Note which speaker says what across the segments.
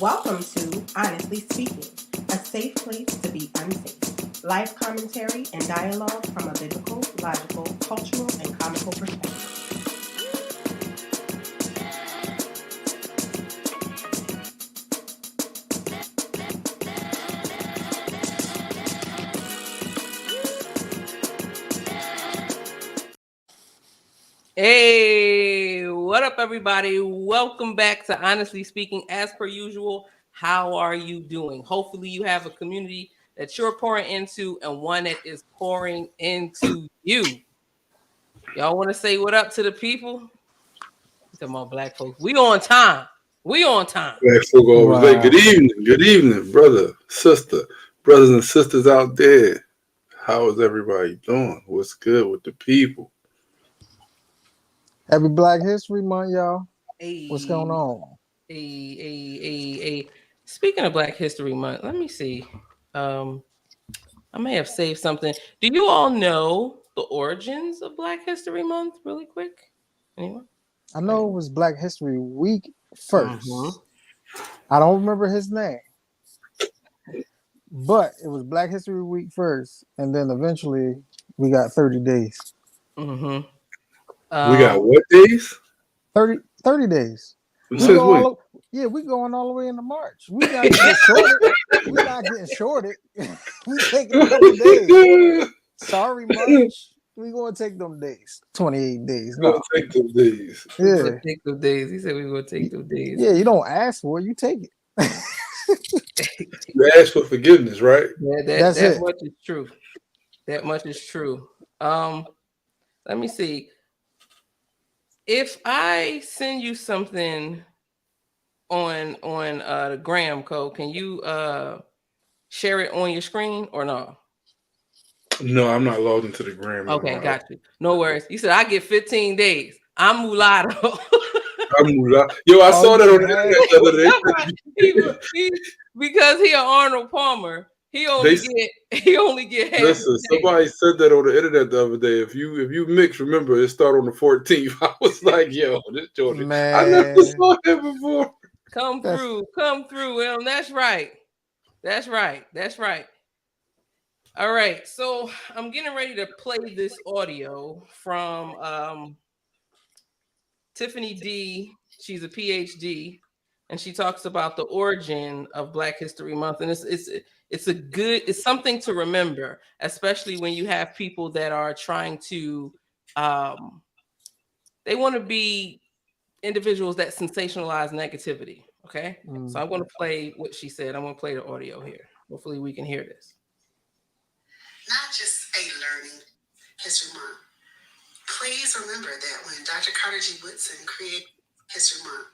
Speaker 1: Welcome to Honestly Speaking, a safe place to be unsafe. Live commentary and dialogue from a biblical, logical, cultural, and comical perspective.
Speaker 2: Hey, what up, everybody? Welcome back to Honestly Speaking. As per usual, how are you doing? Hopefully, you have a community that you're pouring into and one that is pouring into you. Y'all want to say what up to the people? You talking about black folks? We on time. We on time.
Speaker 3: Black folk always late. Good evening, brother, sister, brothers and sisters out there. How is everybody doing? What's good with the people?
Speaker 4: Happy Black History Month, y'all.
Speaker 2: Hey,
Speaker 4: what's going on?
Speaker 2: Hey. Speaking of Black History Month, let me see. I may have saved something. Do you all know the origins of Black History Month really quick? Anyone?
Speaker 4: I know it was Black History Week 1st. I don't remember his name. But it was Black History Week 1st. And then eventually we got 30 days.
Speaker 3: We got what days?
Speaker 4: 30 days. We going all the way into March. We not getting shorted. We not getting shorted. We taking a couple days. Sorry, March. We gonna take them days. 28 days.
Speaker 3: No. Take them days.
Speaker 4: Yeah.
Speaker 2: Take them days. He said we gonna take them days.
Speaker 4: Yeah, you don't ask for it, you take it.
Speaker 3: You ask for forgiveness, right?
Speaker 2: Yeah, that much is true. That much is true. Let me see. If I send you something on the Gram code, can you share it on your screen or no?
Speaker 3: No, I'm not logged into the Gram.
Speaker 2: Okay, got you. No worries. You said I get 15 days. I'm mulatto.
Speaker 3: Yo, I saw that on the internet the
Speaker 2: other day. Because he an Arnold Palmer. He only get
Speaker 3: Listen, somebody said that on the internet the other day. If you mix, remember it started on the 14th. I was like, yo, this Jordan. I never saw him before.
Speaker 2: Come through, Em. That's right. All right, so I'm getting ready to play this audio from Tiffany D. She's a PhD, and she talks about the origin of Black History Month, and it's something to remember, especially when you have people that are trying to they want to be individuals that sensationalize negativity. Okay, so I'm going to play what she said. I'm going to play the audio here. Hopefully, we can hear this.
Speaker 5: Not just a learning history month. Please remember that when Dr. Carter G. Woodson created History Month,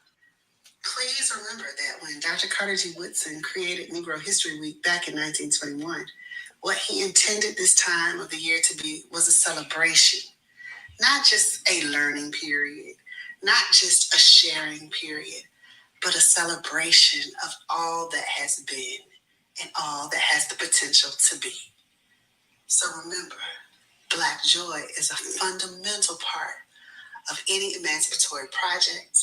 Speaker 5: please remember that when Dr. Carter G. Woodson created Negro History Week back in 1921, what he intended this time of the year to be was a celebration, not just a learning period, not just a sharing period, but a celebration of all that has been and all that has the potential to be. So remember, Black joy is a fundamental part of any emancipatory project,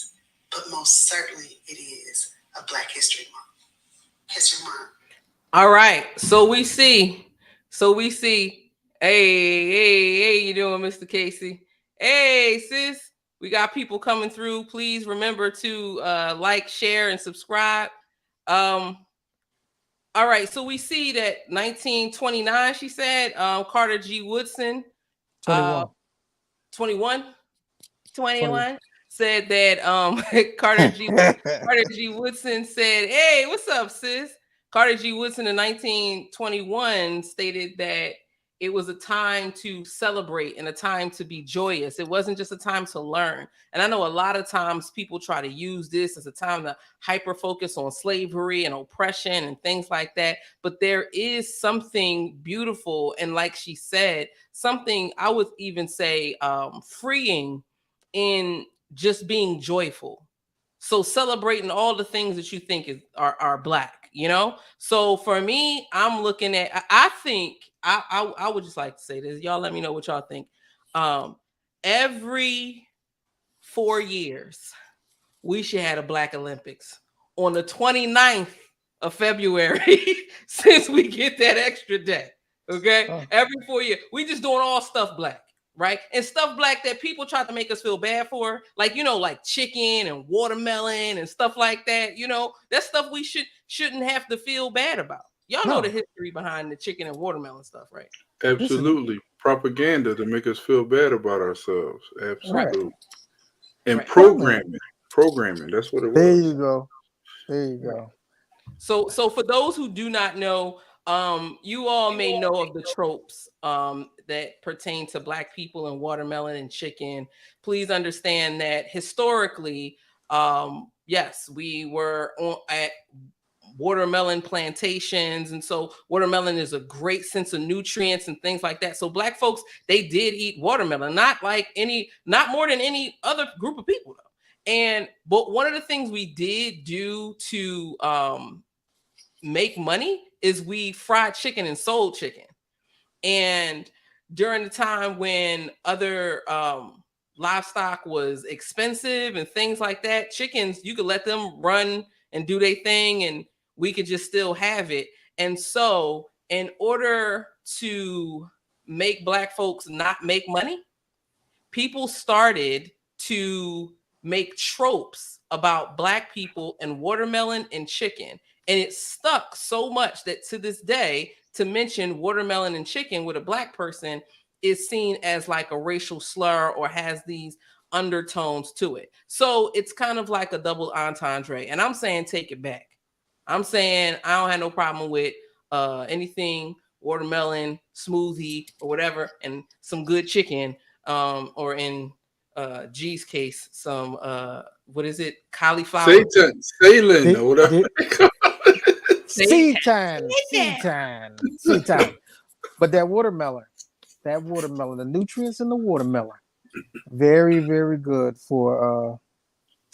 Speaker 5: but most certainly it is a Black History Month. History Month.
Speaker 2: All right, so we see. Hey, you doing, Mr. Casey? Hey, sis, we got people coming through. Please remember to like, share, and subscribe. All right, so we see that 1929, she said, Carter G. Woodson, 21, said that Carter G. Woodson said, hey, what's up, sis? Carter G. Woodson in 1921 stated that it was a time to celebrate and a time to be joyous. It wasn't just a time to learn. And I know a lot of times people try to use this as a time to hyper focus on slavery and oppression and things like that. But there is something beautiful. And like she said, something I would even say freeing in just being joyful. So celebrating all the things that you think are Black, you know? So for me, I'm looking at, I think, I would just like to say this. Y'all let me know what y'all think. Every 4 years, we should have a Black Olympics. on the 29th of February since we get that extra day. Okay, every 4 years we just doing all stuff black, right? And stuff black that people try to make us feel bad for, like like chicken and watermelon and stuff like that. That's stuff we shouldn't have to feel bad about. Y'all know the history behind the chicken and watermelon stuff, right?
Speaker 3: Absolutely. Propaganda to make us feel bad about ourselves. Absolutely. Right. And programming. That's what it was.
Speaker 4: There you go.
Speaker 2: So for those who do not know, you all may know of the tropes that pertain to Black people and watermelon and chicken. Please understand that historically, yes, we were at watermelon plantations, and so watermelon is a great sense of nutrients and things like that. So Black folks, they did eat watermelon, not more than any other group of people though. But one of the things we did do to make money is we fried chicken and sold chicken. And during the time when other livestock was expensive and things like that, chickens, you could let them run and do their thing and we could just still have it. And so in order to make Black folks not make money, people started to make tropes about Black people and watermelon and chicken. And it stuck so much that to this day, to mention watermelon and chicken with a Black person is seen as like a racial slur or has these undertones to it. So it's kind of like a double entendre. And I'm saying take it back. I'm saying I don't have no problem with anything watermelon, smoothie, or whatever, and some good chicken, or in G's case, some what is it? Cauliflower.
Speaker 3: Satan, or whatever.
Speaker 4: Seed time. But that watermelon, the nutrients in the watermelon, very, very good for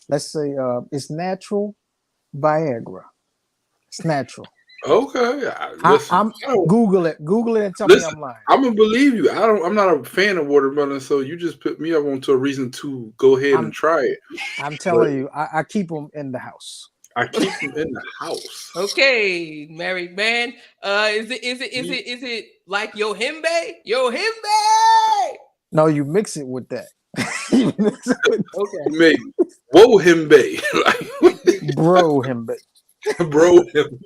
Speaker 4: let's say it's natural Viagra. It's natural.
Speaker 3: Okay.
Speaker 4: Google it and tell me I'm lying.
Speaker 3: I'm gonna believe you. I'm not a fan of watermelon, so you just put me up onto a reason to go ahead and try it.
Speaker 4: I'm telling you, I keep them in the house.
Speaker 3: I keep them in the house.
Speaker 2: Okay, married man. Is it like yohimbe?
Speaker 3: No,
Speaker 4: you mix it with that.
Speaker 2: Okay.
Speaker 3: Maybe. Whoa himbe.
Speaker 4: Bro himbe.
Speaker 3: Bro himbe.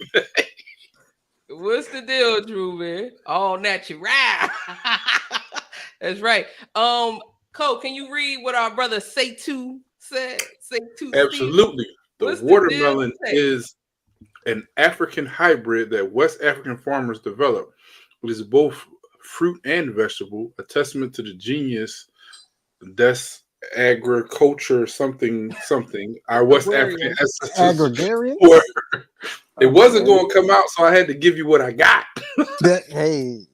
Speaker 2: What's the deal, Drew, man? All natural. That's right. Cole, can you read what our brother Seitu said?
Speaker 3: Absolutely. The watermelon is an African hybrid that West African farmers developed. It is both fruit and vegetable, a testament to the genius that's agriculture something. Our West African
Speaker 4: agrarian.
Speaker 3: It wasn't going to come out, so I had to give you what I got.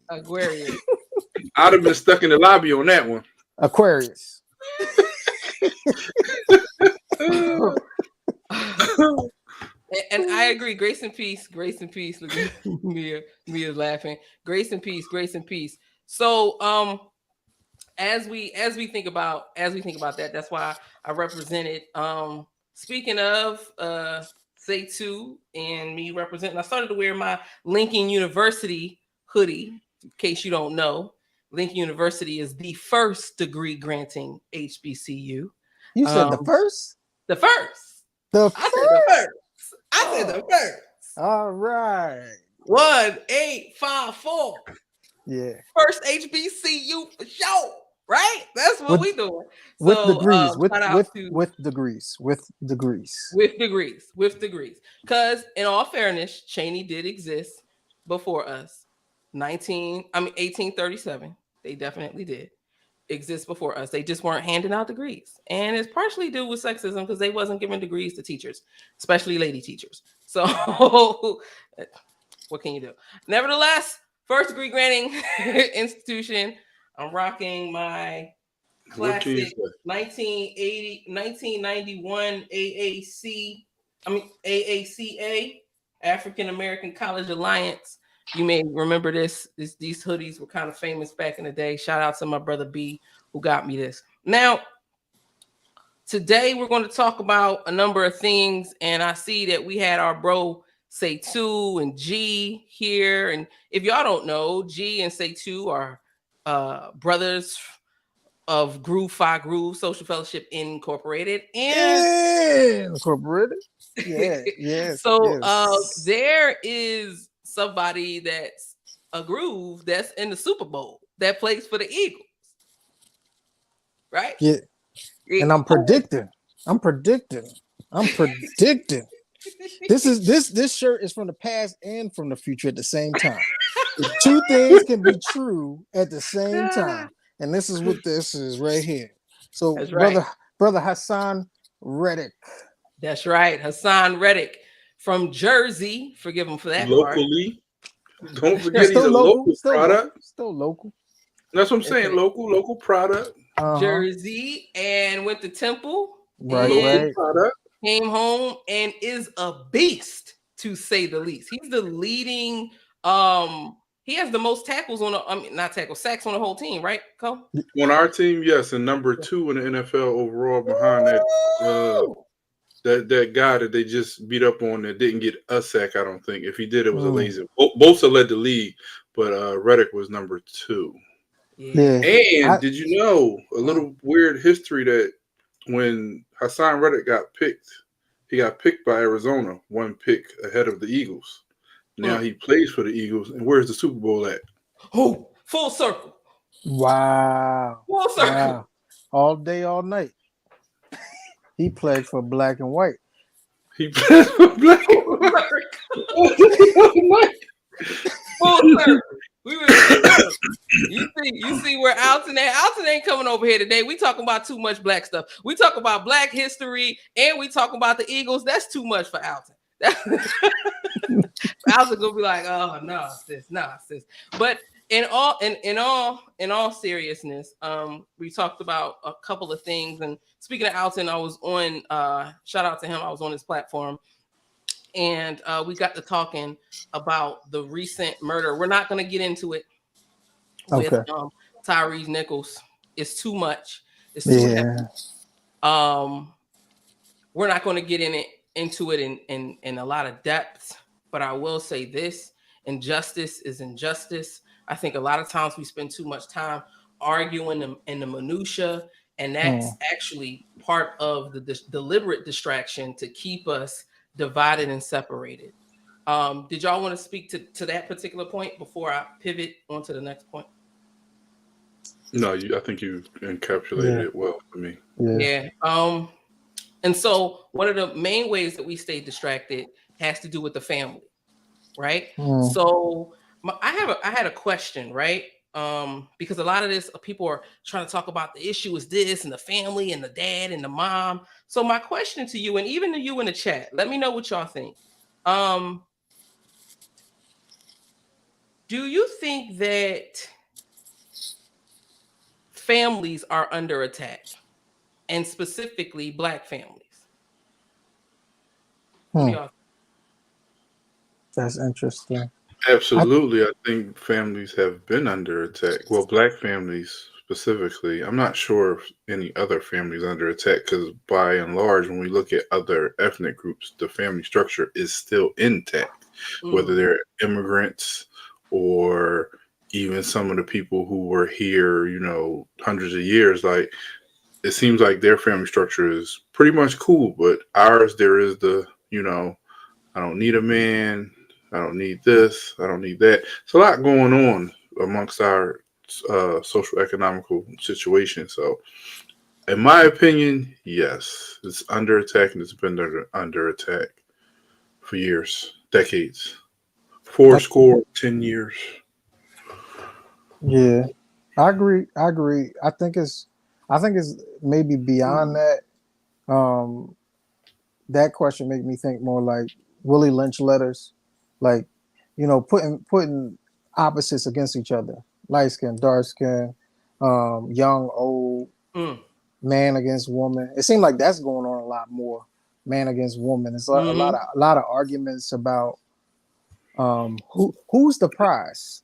Speaker 2: Agrarian.
Speaker 3: I'd have been stuck in the lobby on that one.
Speaker 4: Aquarius.
Speaker 2: And I agree. Grace and peace. Grace and peace. Look at Mia's laughing. Grace and peace. Grace and peace. So as we think about that, that's why I represented. Speaking of Seitu and me representing, I started to wear my Lincoln University hoodie. In case you don't know, Lincoln University is the first degree granting HBCU.
Speaker 4: You said the first?
Speaker 2: The first. I said the first.
Speaker 4: All right.
Speaker 2: 1854.
Speaker 4: Yeah.
Speaker 2: First HBCU for sure. Right? That's what we doing.
Speaker 4: With
Speaker 2: So,
Speaker 4: degrees. With
Speaker 2: degrees. Because in all fairness, Cheney did exist before us. 1837. They definitely did exist before us. They just weren't handing out degrees. And it's partially due with sexism because they wasn't giving degrees to teachers, especially lady teachers. So what can you do? Nevertheless, first degree granting institution. I'm rocking my classic 1991 AACA, African American College Alliance. You may remember this. These hoodies were kind of famous back in the day. Shout out to my brother B who got me this. Now, today we're going to talk about a number of things, and I see that we had our bro Say2 and G here. And if y'all don't know, G and Say2 are brothers of Groove Fi Groove Social Fellowship Incorporated. And
Speaker 4: Incorporated. Yeah, yes.
Speaker 2: So
Speaker 4: yes.
Speaker 2: there is somebody that's a Groove that's in the Super Bowl that plays for the Eagles. Right?
Speaker 4: Yeah. And I'm predicting. This shirt is from the past and from the future at the same time. Two things can be true at the same time. And this is what this is right here. So brother Hassan Reddick.
Speaker 2: That's right. Hassan Reddick from Jersey. Forgive him for that.
Speaker 3: Locally. Part. Don't forget he's a local product.
Speaker 4: Still local.
Speaker 3: That's what I'm saying. Local product.
Speaker 2: Jersey, and went to Temple.
Speaker 4: Right.
Speaker 3: Product.
Speaker 2: Came home and is a beast, to say the least. He's the leading. He has the most tackles sacks on the whole team, right, Cole?
Speaker 3: On our team, yes, and number 2 in the NFL overall behind that guy that they just beat up on that didn't get a sack. I don't think. If he did, it was a lazy. Bosa led the league, but Reddick was number 2.
Speaker 4: Yeah.
Speaker 3: And did you know a little weird history that when Hassan Reddick got picked, he got picked by Arizona, 1 pick ahead of the Eagles. Now he plays for the Eagles, and where's the Super Bowl at?
Speaker 2: Oh, full circle.
Speaker 4: Wow.
Speaker 2: Full circle.
Speaker 4: Wow. All day, all night. He played for black and white.
Speaker 3: He played for black and white.
Speaker 2: Full circle. You see where Alton at? Alton ain't coming over here today. We talking about too much black stuff. We talk about black history and we talk about the Eagles. That's too much for Alton. Alton gonna be like, oh no, sis. But in all seriousness, we talked about a couple of things. And speaking of Alton, I was on shout out to him. I was on his platform. And we got to talking about the recent murder. We're not going to get into it with Tyrese Nichols. It's too much. It's too heavy. We're not going to get into it in a lot of depth. But I will say this: injustice is injustice. I think a lot of times we spend too much time arguing in the minutia, and that's actually part of the deliberate distraction to keep us divided and separated. Did y'all want to speak to that particular point before I pivot onto the next point?
Speaker 3: No, I think you encapsulated it well for me.
Speaker 2: Yeah. And so one of the main ways that we stay distracted has to do with the family, right? So I had a question, right? Because a lot of this people are trying to talk about the issue is this and the family and the dad and the mom. So my question to you, and even to you in the chat, let me know what y'all think. Do you think that families are under attack, and specifically black families?
Speaker 4: That's interesting.
Speaker 3: Absolutely. I think families have been under attack. Well, black families specifically. I'm not sure if any other families under attack, because by and large, when we look at other ethnic groups, the family structure is still intact, whether they're immigrants or even some of the people who were here, hundreds of years. Like, it seems like their family structure is pretty much cool, but ours, there is the, I don't need a man. I don't need this. I don't need that. It's a lot going on amongst our social economical situation. So, in my opinion, yes, it's under attack, and it's been under attack for years, decades, 10 years.
Speaker 4: Yeah, I agree. I think it's maybe beyond that. That question made me think more like Willie Lynch letters, like, putting opposites against each other, light skin, dark skin, young, old, man against woman. It seemed like that's going on a lot more, man against woman. It's a lot of arguments about who's the prize,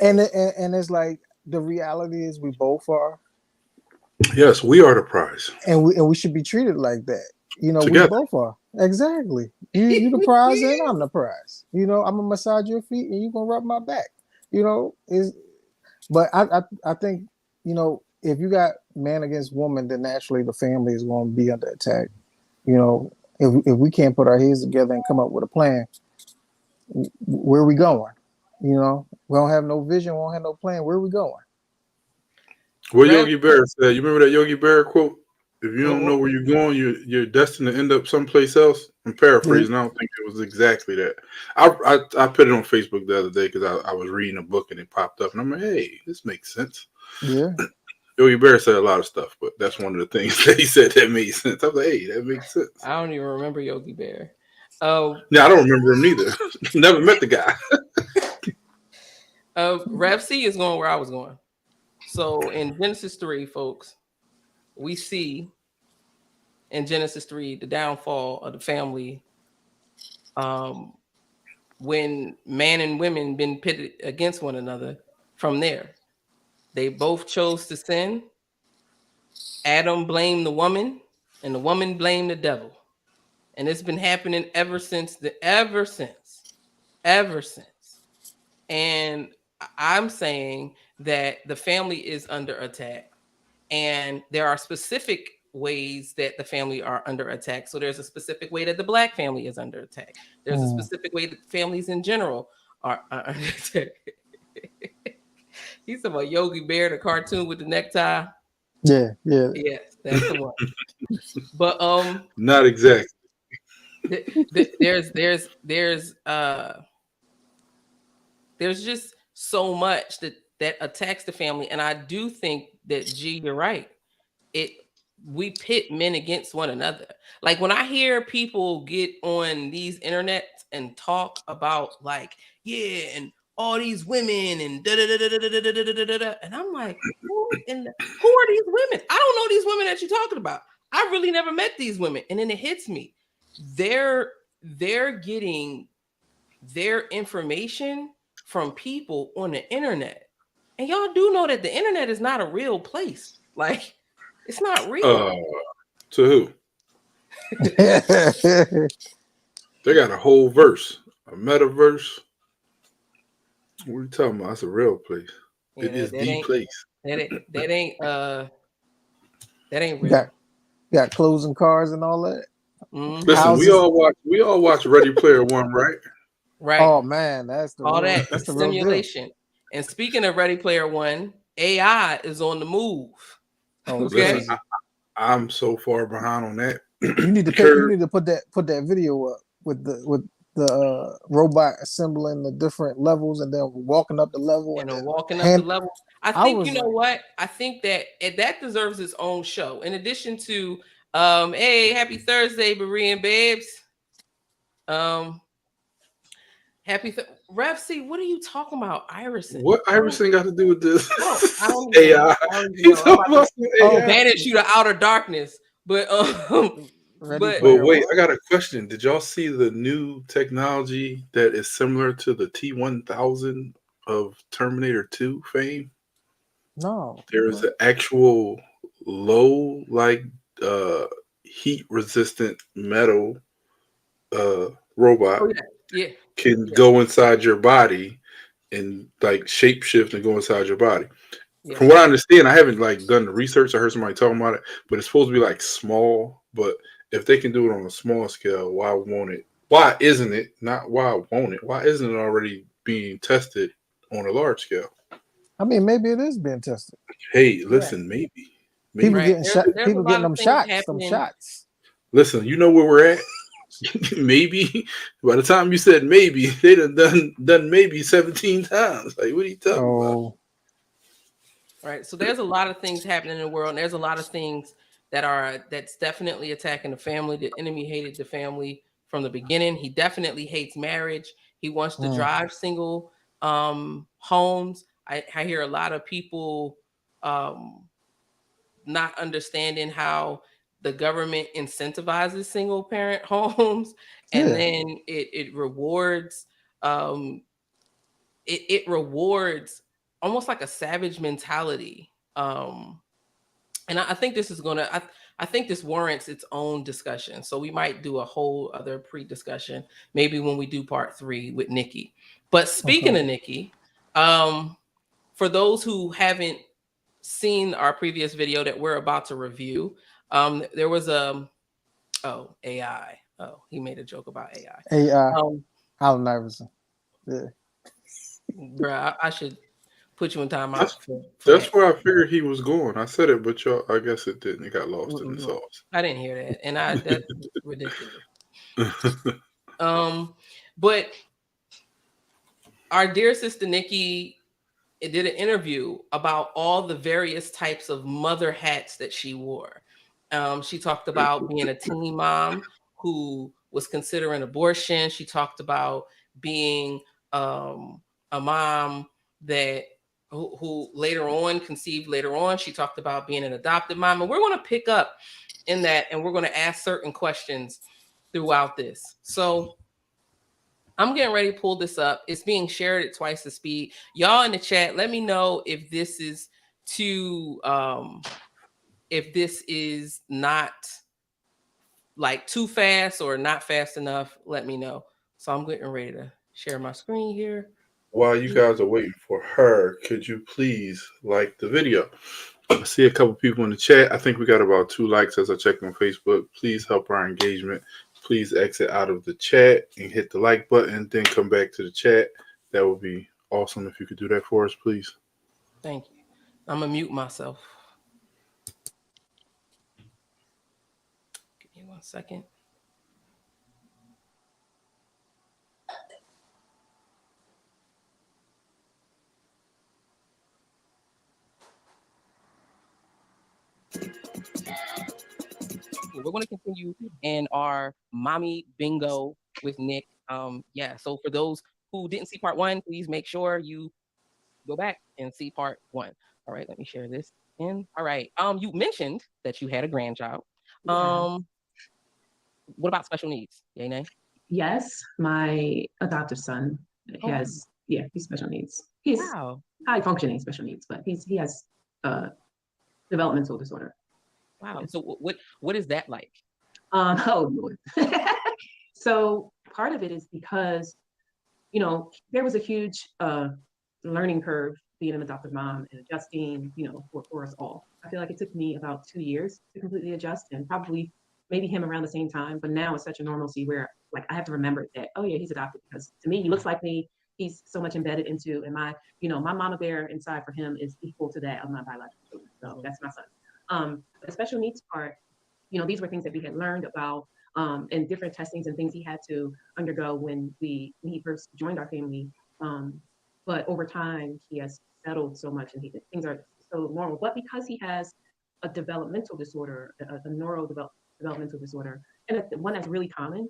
Speaker 4: and it's like the reality is we both are.
Speaker 3: Yes, we are the prize.
Speaker 4: And we should be treated like that. You know,
Speaker 3: Together.
Speaker 4: we both are. Exactly. You the prize and I'm the prize. You know, I'm gonna massage your feet and you gonna rub my back. You know, but I think, you know, if you got man against woman, then naturally the family is gonna be under attack. You know, if we can't put our heads together and come up with a plan, where are we going? You know, we don't have no vision, we don't have no plan. Where are we going?
Speaker 3: What Yogi Berra said. You remember that Yogi Berra quote? If you don't know where you're going, you're destined to end up someplace else. I'm paraphrasing. I don't think it was exactly that. I put it on Facebook the other day because I was reading a book and it popped up, and I'm like, hey, this makes sense.
Speaker 4: Yeah.
Speaker 3: Yogi Berra said a lot of stuff, but that's one of the things that he said that made sense. I was like, hey, that makes sense.
Speaker 2: I don't even remember Yogi Berra.
Speaker 3: Yeah, I don't remember him either. Never met the guy.
Speaker 2: Rev C is going where I was going. So in Genesis 3, folks, we see in Genesis 3 the downfall of the family when man and women been pitted against one another. From there, they both chose to sin. Adam blamed the woman and the woman blamed the devil. And it's been happening ever since. And I'm saying that the family is under attack. And there are specific ways that the family are under attack. So there's a specific way that the Black family is under attack. There's a specific way that families in general are under attack. He's talking about Yogi Bear, the cartoon with the necktie.
Speaker 4: Yeah.
Speaker 2: Yes, that's the one. But
Speaker 3: not exactly.
Speaker 2: There's just so much that attacks the family, and I do think that you're right. We pit men against one another. Like when I hear people get on these internets and talk about like, yeah, and all these women and da da da da da da da da da, and I'm like, who are these women? I don't know these women that you're talking about. I really never met these women, and then it hits me. They're getting their information from people on the internet, and y'all do know that the internet is not a real place. Like, it's not real.
Speaker 3: To who? They got a whole verse, a metaverse. What are you talking about? That's a real place. Yeah, it is the place.
Speaker 2: That ain't real.
Speaker 4: Got clothes and cars and all that.
Speaker 2: Mm-hmm.
Speaker 3: Listen, we all watch Ready Player One, right?
Speaker 2: Right.
Speaker 4: Oh man, that's the
Speaker 2: simulation. And speaking of Ready Player One, AI is on the move.
Speaker 4: Oh,
Speaker 3: okay. Listen, I'm so far behind on that.
Speaker 4: You need to put that video up with the robot assembling the different levels and then walking up the level
Speaker 2: and then walking up the level. I think what? I think that deserves its own show. In addition to hey, happy Thursday, Berean babes. Rev C, what are you talking about, Iverson?
Speaker 3: What Iverson got to do with this?
Speaker 2: I don't
Speaker 3: AI.
Speaker 2: Banish you to outer darkness. But
Speaker 3: wait, I got a question. Did y'all see the new technology that is similar to the T-1000 of Terminator 2 fame?
Speaker 4: No.
Speaker 3: There is an actual low, heat resistant metal robot.
Speaker 2: Oh, yeah.
Speaker 3: Can go inside your body and shape shift and go inside your body. Yeah. From what I understand, I haven't done the research. I heard somebody talking about it, but it's supposed to be small. But if they can do it on a small scale, why won't it? Why isn't it? Not why won't it? Why isn't it already being tested on a large scale?
Speaker 4: I mean, maybe it is being tested.
Speaker 3: Hey, listen, maybe.
Speaker 4: People getting shot. People getting them shots.
Speaker 3: Listen, you know where we're at. Maybe by the time you said maybe, they'd have done maybe 17 times. What are you talking about?
Speaker 2: Right. So there's a lot of things happening in the world, and there's a lot of things that's definitely attacking the family. The enemy hated the family from the beginning. He definitely hates marriage. He wants to drive single homes. I hear a lot of people not understanding how the government incentivizes single parent homes, and then it rewards it rewards almost like a savage mentality and I think this is gonna. I think this warrants its own discussion. So we might do a whole other pre-discussion, maybe when we do part 3 with Nykki. But speaking of Nykki, for those who haven't seen our previous video that we're about to review, there was AI. Oh, he made a joke about AI.
Speaker 4: AI. I'm nervous. Yeah.
Speaker 2: Bruh, I should put you in timeout.
Speaker 3: That's where I figured he was going. I said it, but I guess it didn't. It got lost in the sauce.
Speaker 2: I didn't hear that, and that's ridiculous. But our dear sister Nykki did an interview about all the various types of mother hats that she wore. She talked about being a teen mom who was considering abortion. She talked about being a mom that who later on conceived later on. She talked about being an adopted mom, and we're going to pick up in that, and we're going to ask certain questions throughout this. So I'm getting ready to pull this up. It's being shared at twice the speed. Y'all in the chat, let me know if this is too, if this is not like too fast or not fast enough. Let me know. So I'm getting ready to share my screen here.
Speaker 3: While you guys are waiting for her, could you please like the video? I see a couple people in the chat. I think we got about 2 likes as I checked on Facebook. Please help our engagement. Please exit out of the chat and hit the like button, then come back to the chat. That would be awesome if you could do that for us, please.
Speaker 2: Thank you. I'm going to mute myself. Give me 1 second. We're going to continue in our mommy bingo with Nick. Yeah, so for those who didn't see part 1, please make sure you go back and see part 1. All right, let me share this in. All right. You mentioned that you had a grandchild. What about special needs? Yay, nay?
Speaker 6: Yes, my adoptive son has, he's special needs. He's high functioning special needs, but he has developmental disorder.
Speaker 2: Wow. So what is that like?
Speaker 6: Oh Lord. So part of it is because, there was a huge learning curve being an adoptive mom and adjusting, for us all. I feel like it took me about 2 years to completely adjust, and probably maybe him around the same time, but now it's such a normalcy where like I have to remember that, oh yeah, he's adopted, because to me, he looks like me. He's so much embedded into, and my mama bear inside for him is equal to that of my biological children. So that's my son. The special needs part, these were things that we had learned about, and different testings and things he had to undergo when he first joined our family. But over time, he has settled so much, and things are so normal. But because he has a developmental disorder, a neurodevelopmental disorder, and one that's really common.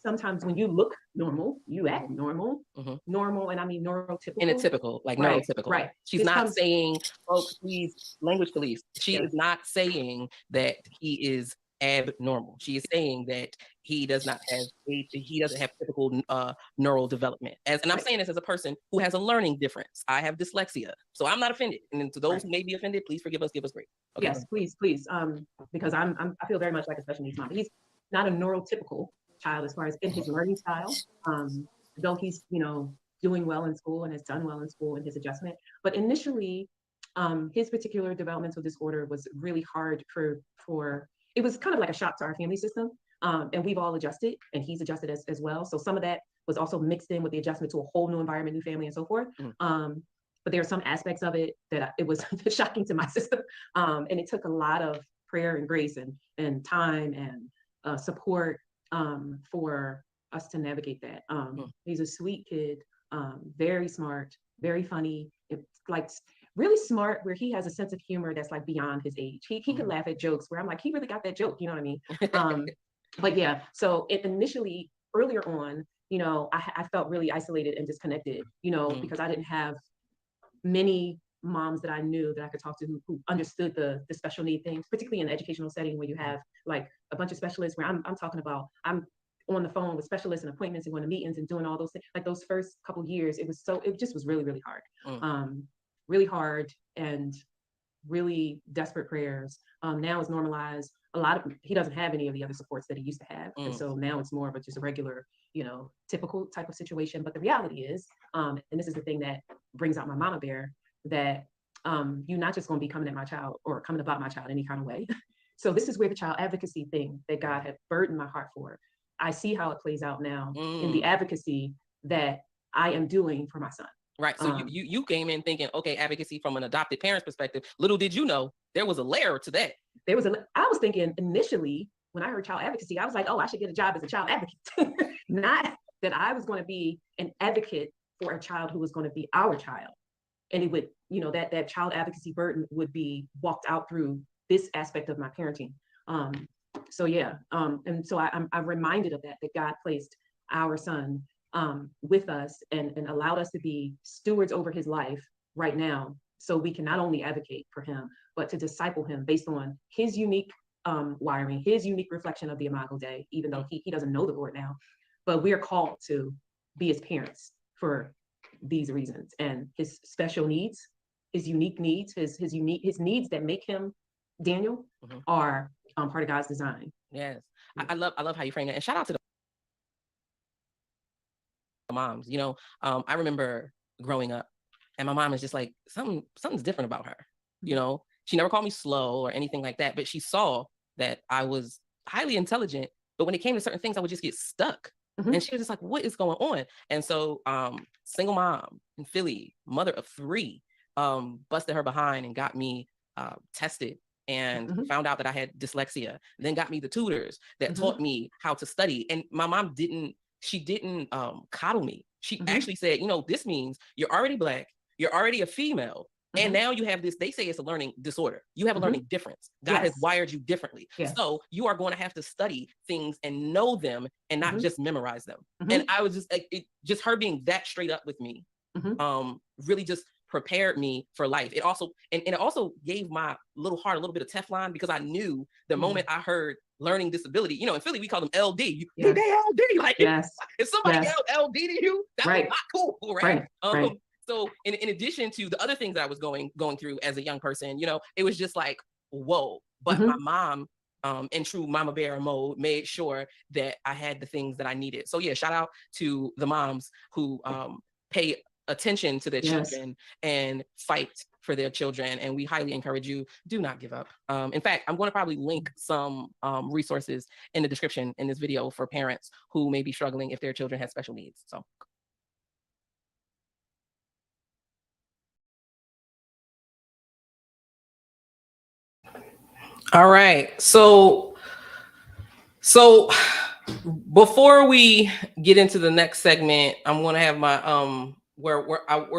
Speaker 6: Sometimes when you look normal, you act normal. Normal, and I mean neurotypical.
Speaker 2: And it's typical, like right, neurotypical. Right. She's not saying, folks, please, language police. She is not saying that he is abnormal. She is saying that he doesn't have typical neural development. And I'm saying this as a person who has a learning difference. I have dyslexia, so I'm not offended. And to those who may be offended, please forgive us, give us grace. Okay.
Speaker 6: Yes, please. Because I feel very much like a special needs mom. He's not a neurotypical child as far as in his learning style, though he's doing well in school and has done well in school in his adjustment. But initially, his particular developmental disorder was really hard for it was kind of like a shock to our family system, and we've all adjusted, and he's adjusted as well. So some of that was also mixed in with the adjustment to a whole new environment, new family, and so forth. But there are some aspects of it that it was shocking to my system, and it took a lot of prayer and grace and time and support for us to navigate that. He's a sweet kid, very smart, very funny. It's like really smart, where he has a sense of humor that's like beyond his age. He can laugh at jokes where I'm like, he really got that joke, you know what I mean? But yeah, so initially earlier on, I felt really isolated and disconnected, because I didn't have many moms that I knew that I could talk to who understood the special need things, particularly in the educational setting where you have like a bunch of specialists, where I'm talking about, I'm on the phone with specialists and appointments and going to meetings and doing all those things. Like those first couple years, it just was really, really hard. Really hard. And really desperate prayers. Now it's normalized. He doesn't have any of the other supports that he used to have. And so now it's more of just a regular, typical type of situation. But the reality is, and this is the thing that brings out my mama bear, that you're not just going to be coming at my child or coming about my child any kind of way. So this is where the child advocacy thing that God had burdened my heart for, I see how it plays out now in the advocacy that I am doing for my son.
Speaker 2: Right. So you came in thinking, okay, advocacy from an adopted parent's perspective. Little did you know there was a layer to that.
Speaker 6: I was thinking initially when I heard child advocacy, I was like, oh, I should get a job as a child advocate. Not that I was going to be an advocate for a child who was going to be our child. And it would, that child advocacy burden would be walked out through this aspect of my parenting. So yeah. And so I'm reminded of that God placed our son with us and allowed us to be stewards over his life right now. So we can not only advocate for him, but to disciple him based on his unique wiring, his unique reflection of the Imago Dei, even though he doesn't know the Lord now. But we are called to be his parents for these reasons, and his special needs, his unique needs, his needs that make him Daniel are part of God's design.
Speaker 2: Yes, I love how you frame that, and shout out to the moms. I remember growing up, and my mom is just like something's different about her. She never called me slow or anything like that, but she saw that I was highly intelligent. But when it came to certain things, I would just get stuck. And she was just like, what is going on? And so single mom in Philly, mother of 3, busted her behind and got me tested and found out that I had dyslexia, then got me the tutors that taught me how to study. And my mom didn't coddle me. She actually said, this means you're already Black, you're already a female, and now you have this, they say it's a learning disorder. You have a learning difference. God has wired you differently. So you are going to have to study things and know them and not just memorize them. And I was just like, just her being that straight up with me, really just prepared me for life. It also, and it also gave my little heart a little bit of Teflon, because I knew the moment I heard learning disability, in Philly, we call them LD. They LD. Like, if somebody yelled LD to you, that's not cool, right? So in addition to the other things that I was going through as a young person, it was just like, whoa. But my mom, in true mama bear mode, made sure that I had the things that I needed. So yeah, shout out to the moms who pay attention to their children and fight for their children. And we highly encourage you, do not give up. In fact, I'm going to probably link some resources in the description in this video for parents who may be struggling if their children have special needs. So. All right. So before we get into the next segment, I'm going to have my we're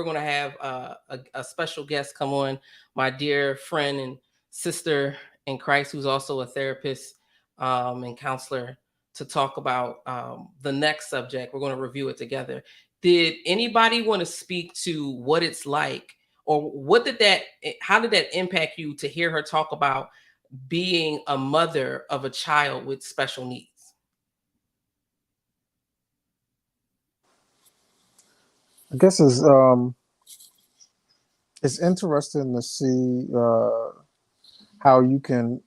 Speaker 2: going to have a special guest come on, my dear friend and sister in Christ, who's also a therapist and counselor, to talk about the next subject. We're going to review it together. Did anybody want to speak to what it's like, or how did that impact you to hear her talk about being a mother of a child with special needs?
Speaker 4: I guess it's interesting to see how you can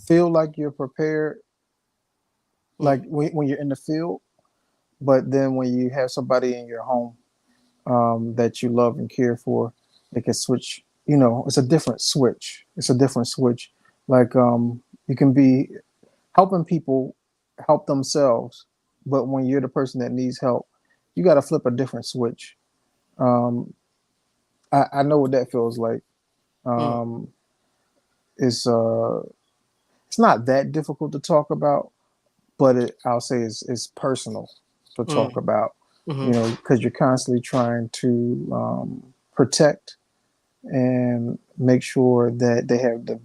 Speaker 4: feel like you're prepared, like when you're in the field, but then when you have somebody in your home that you love and care for, they can switch. It's a different switch. Like you can be helping people help themselves, but when you're the person that needs help, you got to flip a different switch. I know what that feels like. It's not that difficult to talk about, but I'll say it's personal to talk about. Because you're constantly trying to protect and make sure that they have the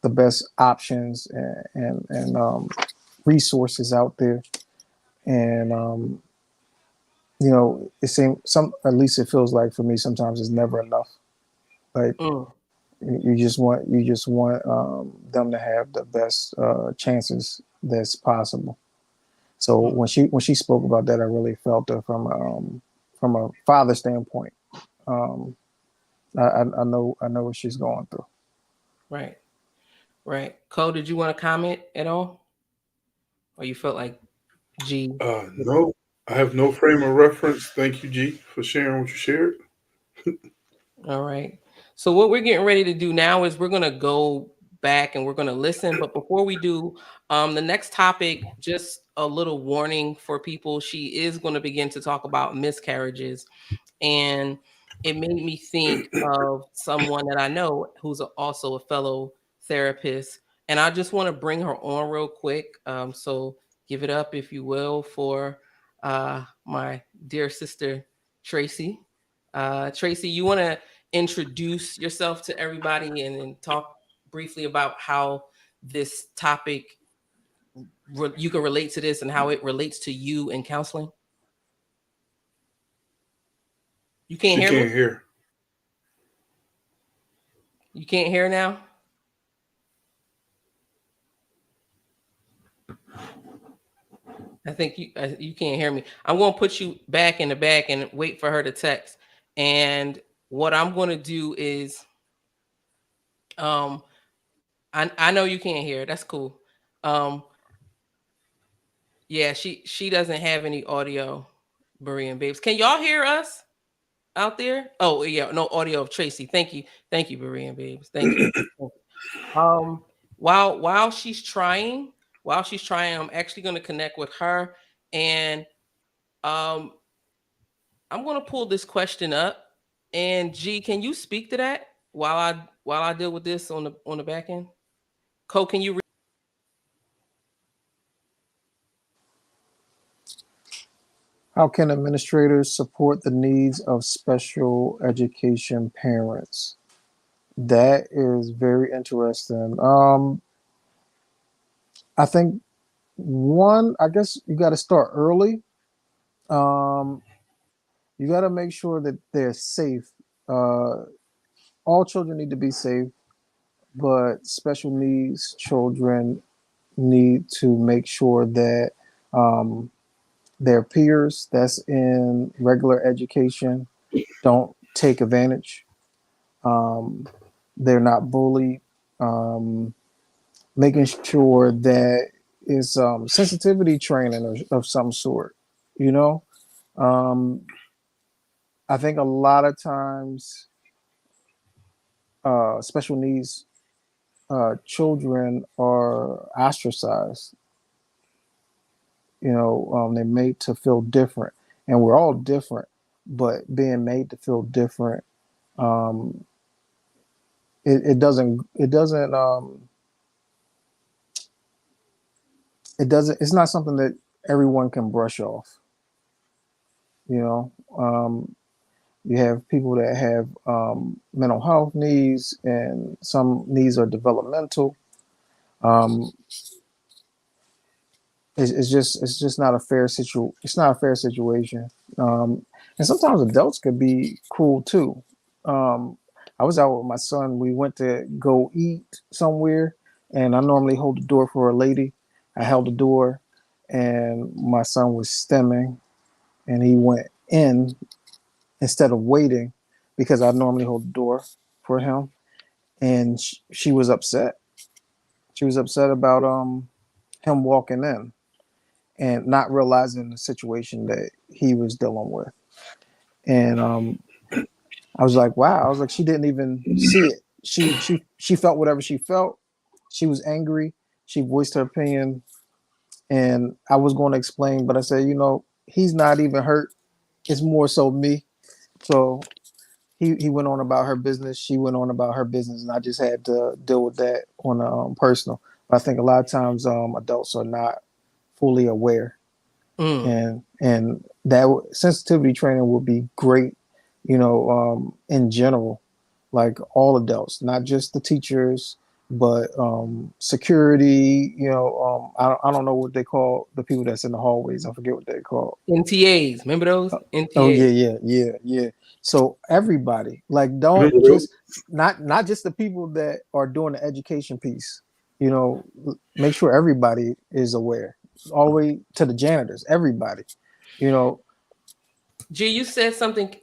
Speaker 4: best options and resources out there. And it seems at least it feels like for me sometimes it's never enough. Like you just want them to have the best chances that's possible. So when she spoke about that, I really felt it from a father standpoint. I know what she's going through.
Speaker 2: Right. Cole, did you want to comment at all? Or you felt like G?
Speaker 3: No, I have no frame of reference. Thank you, G, for sharing what you shared.
Speaker 2: All right. So what we're getting ready to do now is we're going to go back and we're going to listen. But before we do, the next topic, just a little warning for people. She is going to begin to talk about miscarriages. And it made me think of someone that I know who's also a fellow therapist. And I just want to bring her on real quick. So give it up, if you will, for my dear sister, Tracy. Tracy, you want to introduce yourself to everybody and talk briefly about how this topic, you can relate to this and how it relates to you in counseling? You can't hear me?
Speaker 3: Can't hear.
Speaker 2: You can't hear now? I think you can't hear me. I'm going to put you back in the back and wait for her to text. And what I'm going to do is, I know you can't hear. That's cool. Yeah, she doesn't have any audio, Berean babes. Can y'all hear us out there? Oh yeah, no audio of Tracy. Thank you, Berean babes. Thank you. While she's trying, I'm actually going to connect with her, and I'm going to pull this question up. And G, can you speak to that while I deal with this on the back end? Cole, can you?
Speaker 4: How can administrators support the needs of special education parents? That is very interesting. I think I guess you got to start early. You got to make sure that they're safe. All children need to be safe, but special needs children need to make sure that their peers that's in regular education don't take advantage. They're not bullied. Making sure that it's sensitivity training of some sort. You know, I think a lot of times special needs children are ostracized. They're made to feel different, and we're all different. But being made to feel different, it doesn't. It's not something that everyone can brush off. You have people that have mental health needs, and some needs are developmental. It's just not a fair It's not a fair situation. And sometimes adults could be cruel too. I was out with my son. We went to go eat somewhere, and I normally hold the door for a lady. I held the door, and my son was stemming, and he went in instead of waiting, because I normally hold the door for him. And she was upset. She was upset about him walking in and not realizing the situation that he was dealing with. And I was like, wow. I was like, she didn't even see it. She felt whatever she felt. She was angry. She voiced her opinion. And I was going to explain, but I said, he's not even hurt. It's more so me. So he went on about her business. She went on about her business. And I just had to deal with that on a personal. But I think a lot of times adults are not fully aware. And that sensitivity training would be great, in general, like all adults, not just the teachers, but security. I don't know what they call the people that's in the hallways. I forget what they call.
Speaker 2: NTAs. Remember those? NTAs.
Speaker 4: Oh yeah. So everybody, like, don't just not just the people that are doing the education piece. Make sure everybody is aware, all the way to the janitors. Everybody,
Speaker 2: G, you said something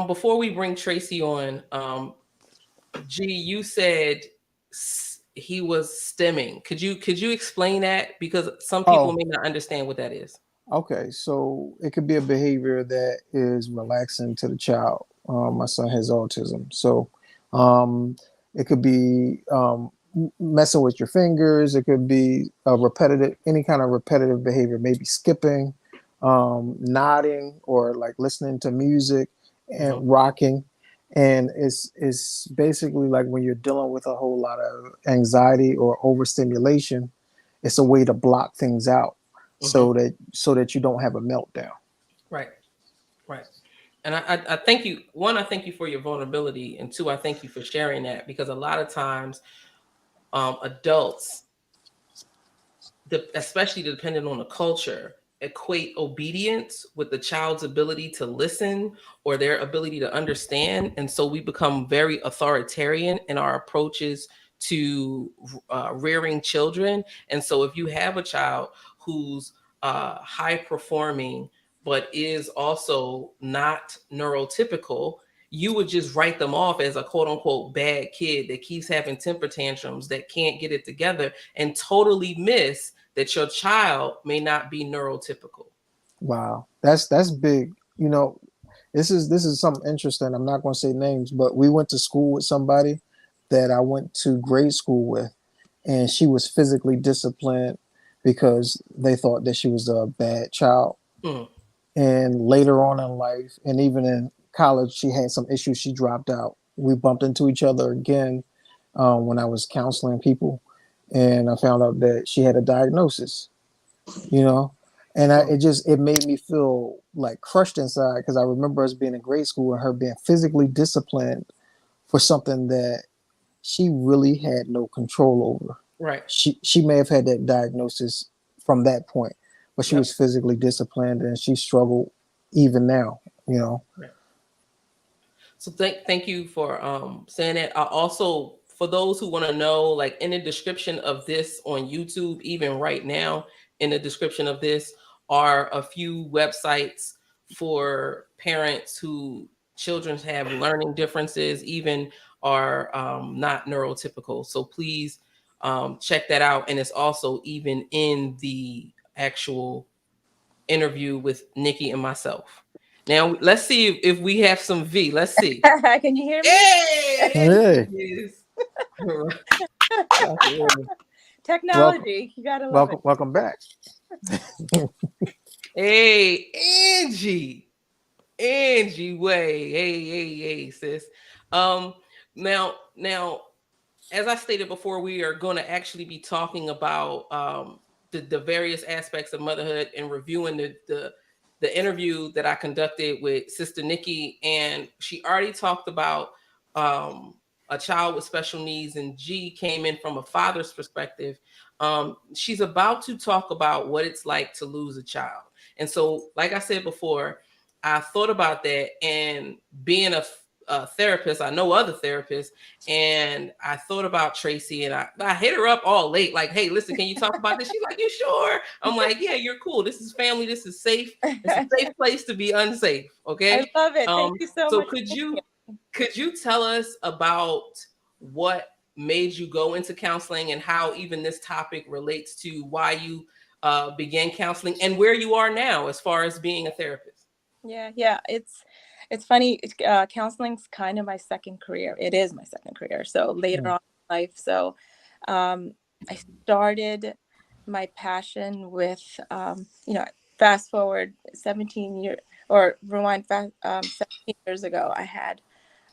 Speaker 2: before we bring Tracy on. G, you said he was stemming. Could you explain that? Because some people may not understand what that is.
Speaker 4: Okay, so it could be a behavior that is relaxing to the child. My son has autism, so it could be messing with your fingers. It could be a repetitive, any kind of repetitive behavior, maybe skipping, nodding, or like listening to music and rocking. And it's basically like when you're dealing with a whole lot of anxiety or overstimulation, it's a way to block things out so that you don't have a meltdown.
Speaker 2: Right. And I thank you. One, I thank you for your vulnerability, and two, I thank you for sharing that, because a lot of times adults, especially depending on the culture, equate obedience with the child's ability to listen or their ability to understand. And so we become very authoritarian in our approaches to rearing children. And so if you have a child who's high performing, but is also not neurotypical, you would just write them off as a quote unquote bad kid that keeps having temper tantrums, that can't get it together, and totally miss that your child may not be neurotypical.
Speaker 4: Wow, that's big. You know, this is something interesting. I'm not going to say names, but we went to school with somebody that I went to grade school with, and she was physically disciplined because they thought that she was a bad child. And later on in life, and even in college, she had some issues. She dropped out. We bumped into each other again when I was counseling people, and I found out that she had a diagnosis. You know, and it made me feel like crushed inside, because I remember us being in grade school and her being physically disciplined for something that she really had no control over.
Speaker 2: Right.
Speaker 4: She may have had that diagnosis from that point, but she was physically disciplined, and she struggled even now, you know.
Speaker 2: Right. So thank you for saying that. I also, for those who want to know, like in the description of this on YouTube, even right now, in the description of this are a few websites for parents who children have learning differences, even are not neurotypical. So please check that out. And it's also even in the actual interview with Nykki and myself. Now let's see if we have some V. Let's see.
Speaker 7: Can you hear me?
Speaker 2: Hey!
Speaker 7: Technology, you gotta love it.
Speaker 4: Welcome back.
Speaker 2: Hey, Angie, way, hey, sis. Now, as I stated before, we are going to actually be talking about the various aspects of motherhood and reviewing the interview that I conducted with Sister Nykki, and she already talked about a child with special needs, and G came in from a father's perspective. She's about to talk about what it's like to lose a child. And so, like I said before, I thought about that, and being a therapist, I know other therapists, and I thought about Tracy, and I hit her up all late, like, hey, listen, can you talk about this? She's like, you sure? I'm like, yeah, you're cool. This is family. This is safe. It's a safe place to be unsafe. Okay.
Speaker 7: I love it. Thank you so much.
Speaker 2: So could you tell us about what made you go into counseling, and how even this topic relates to why you began counseling, and where you are now as far as being a therapist?
Speaker 7: Yeah. It's funny. Counseling's kind of my second career. It is my second career. So later on in life. So I started my passion with, fast forward 17 years, or rewind 17 years ago, I had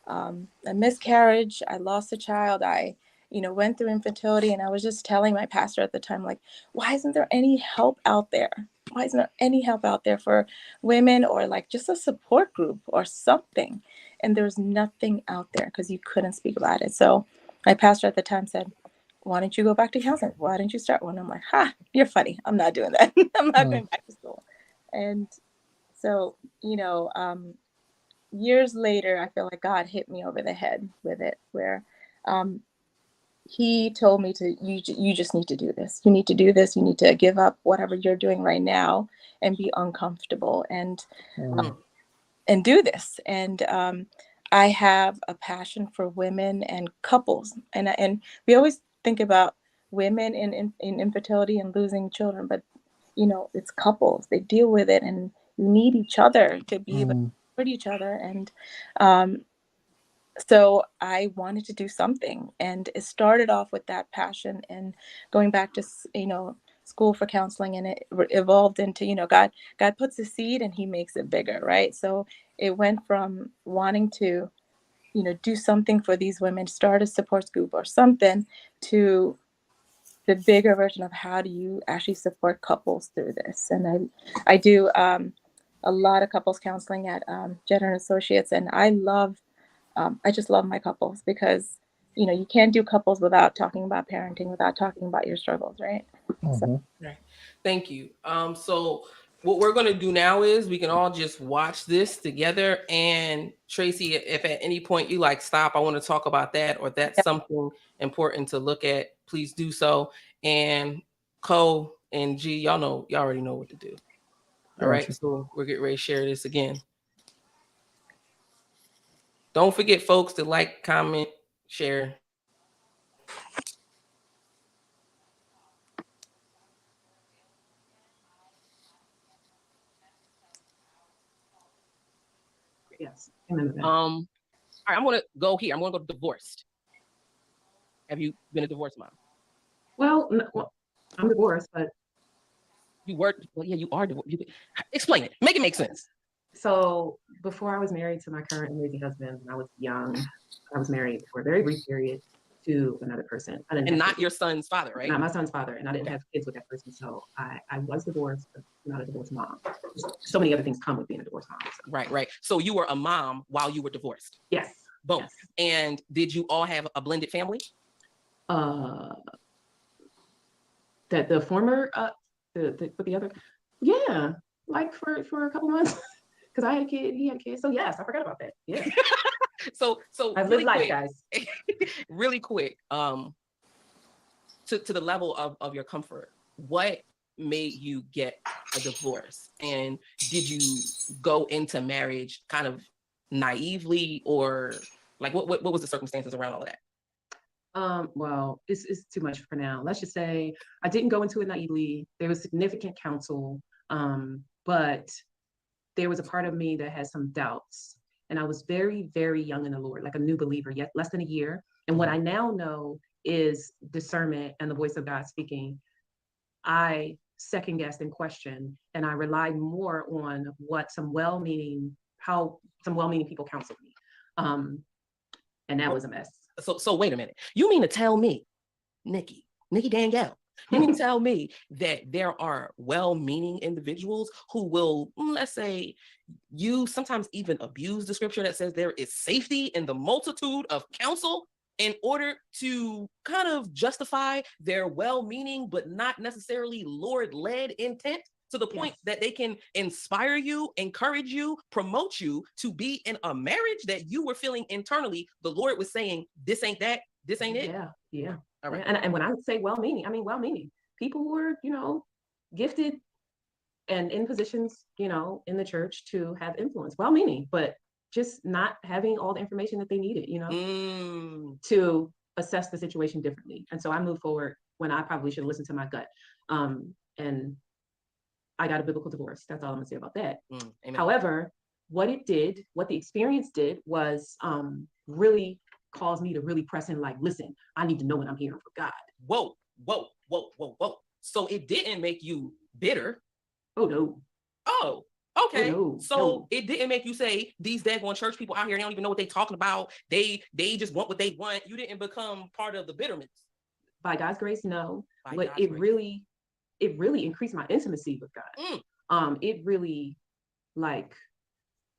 Speaker 7: a miscarriage. I lost a child. I went through infertility, and I was just telling my pastor at the time, like, why isn't there any help out there? Why isn't there any help out there for women, or like just a support group or something? And there's nothing out there because you couldn't speak about it. So my pastor at the time said, why don't you go back to counseling? Why don't you start one? I'm like, you're funny. I'm not doing that. I'm not going back to school. And so, years later, I feel like God hit me over the head with it, where he told me you just need to do this. You need to do this. You need to give up whatever you're doing right now and be uncomfortable and do this. And I have a passion for women and couples, and we always think about women in infertility and losing children, but it's couples. They deal with it, and you need each other to be able to support each other. And so I wanted to do something, and it started off with that passion and going back to school for counseling, and it evolved into God puts a seed and He makes it bigger, right? So it went from wanting to do something for these women, start a support group or something, to the bigger version of how do you actually support couples through this. And I do a lot of couples counseling at Jenner Associates, and I just love my couples because you can't do couples without talking about parenting, without talking about your struggles, right? So.
Speaker 2: Right. Thank you. So what we're going to do now is we can all just watch this together. And Tracy, if at any point you stop, I want to talk about that, or that's something important to look at, please do so. And Co and G, y'all already know what to do. All right. So we're getting ready to share this again. Don't forget, folks, to like, comment, share.
Speaker 6: Yes. I remember that.
Speaker 2: All right, I'm gonna go here. I'm gonna go divorced. Have you been a divorced mom?
Speaker 6: Well, I'm divorced, but
Speaker 2: you were. Well, yeah, you are divorced. Explain it. Make it make sense.
Speaker 6: So before I was married to my current amazing husband, when I was young, I was married for a very brief period to another person.
Speaker 2: And not your son's father, right?
Speaker 6: Not my son's father, and I didn't have kids with that person. So I was divorced, but not a divorced mom. So many other things come with being a divorced mom. So.
Speaker 2: Right. So you were a mom while you were divorced.
Speaker 6: Yes.
Speaker 2: Boom.
Speaker 6: Yes.
Speaker 2: And did you all have a blended family?
Speaker 6: That the former, the other, yeah, like for a couple months, because I had a kid, he had a kid. So yes, I forgot about that. Yeah.
Speaker 2: so
Speaker 6: I've lived life, guys.
Speaker 2: Really quick, to the level of your comfort, what made you get a divorce, and did you go into marriage kind of naively, or what was the circumstances around all of that?
Speaker 6: Well, it's too much for now. Let's just say I didn't go into it naively. There was significant counsel, but there was a part of me that had some doubts, and I was very, very young in the Lord, like a new believer, yet less than a year. And what I now know is discernment and the voice of God speaking. I second guessed and questioned, and I relied more on what some well-meaning people counseled me, and that was a mess.
Speaker 2: So wait a minute. You mean to tell me, Nykki Danielle, you mean to tell me that there are well-meaning individuals who will, let's say, you sometimes even abuse the scripture that says there is safety in the multitude of counsel in order to kind of justify their well-meaning but not necessarily Lord-led intent, to the point that they can inspire you, encourage you, promote you to be in a marriage that you were feeling internally the Lord was saying, this ain't that, this ain't it?
Speaker 6: Yeah.
Speaker 2: All right.
Speaker 6: And when I say well-meaning, I mean well-meaning. People who are, gifted and in positions, in the church to have influence, well-meaning, but just not having all the information that they needed, to assess the situation differently. And so I moved forward when I probably should have listened to my gut. And I got a biblical divorce. That's all I'm gonna say about that. However, what the experience did was really caused me to really press in, listen, I need to know what I'm hearing from God.
Speaker 2: Whoa. So it didn't make you bitter.
Speaker 6: Oh, no.
Speaker 2: Oh, okay.
Speaker 6: Oh, no.
Speaker 2: So it didn't make you say, these daggone church people out here, they don't even know what they're talking about. They just want what they want. You didn't become part of the bitterness.
Speaker 6: By God's grace, no. But it really increased my intimacy with God. It really,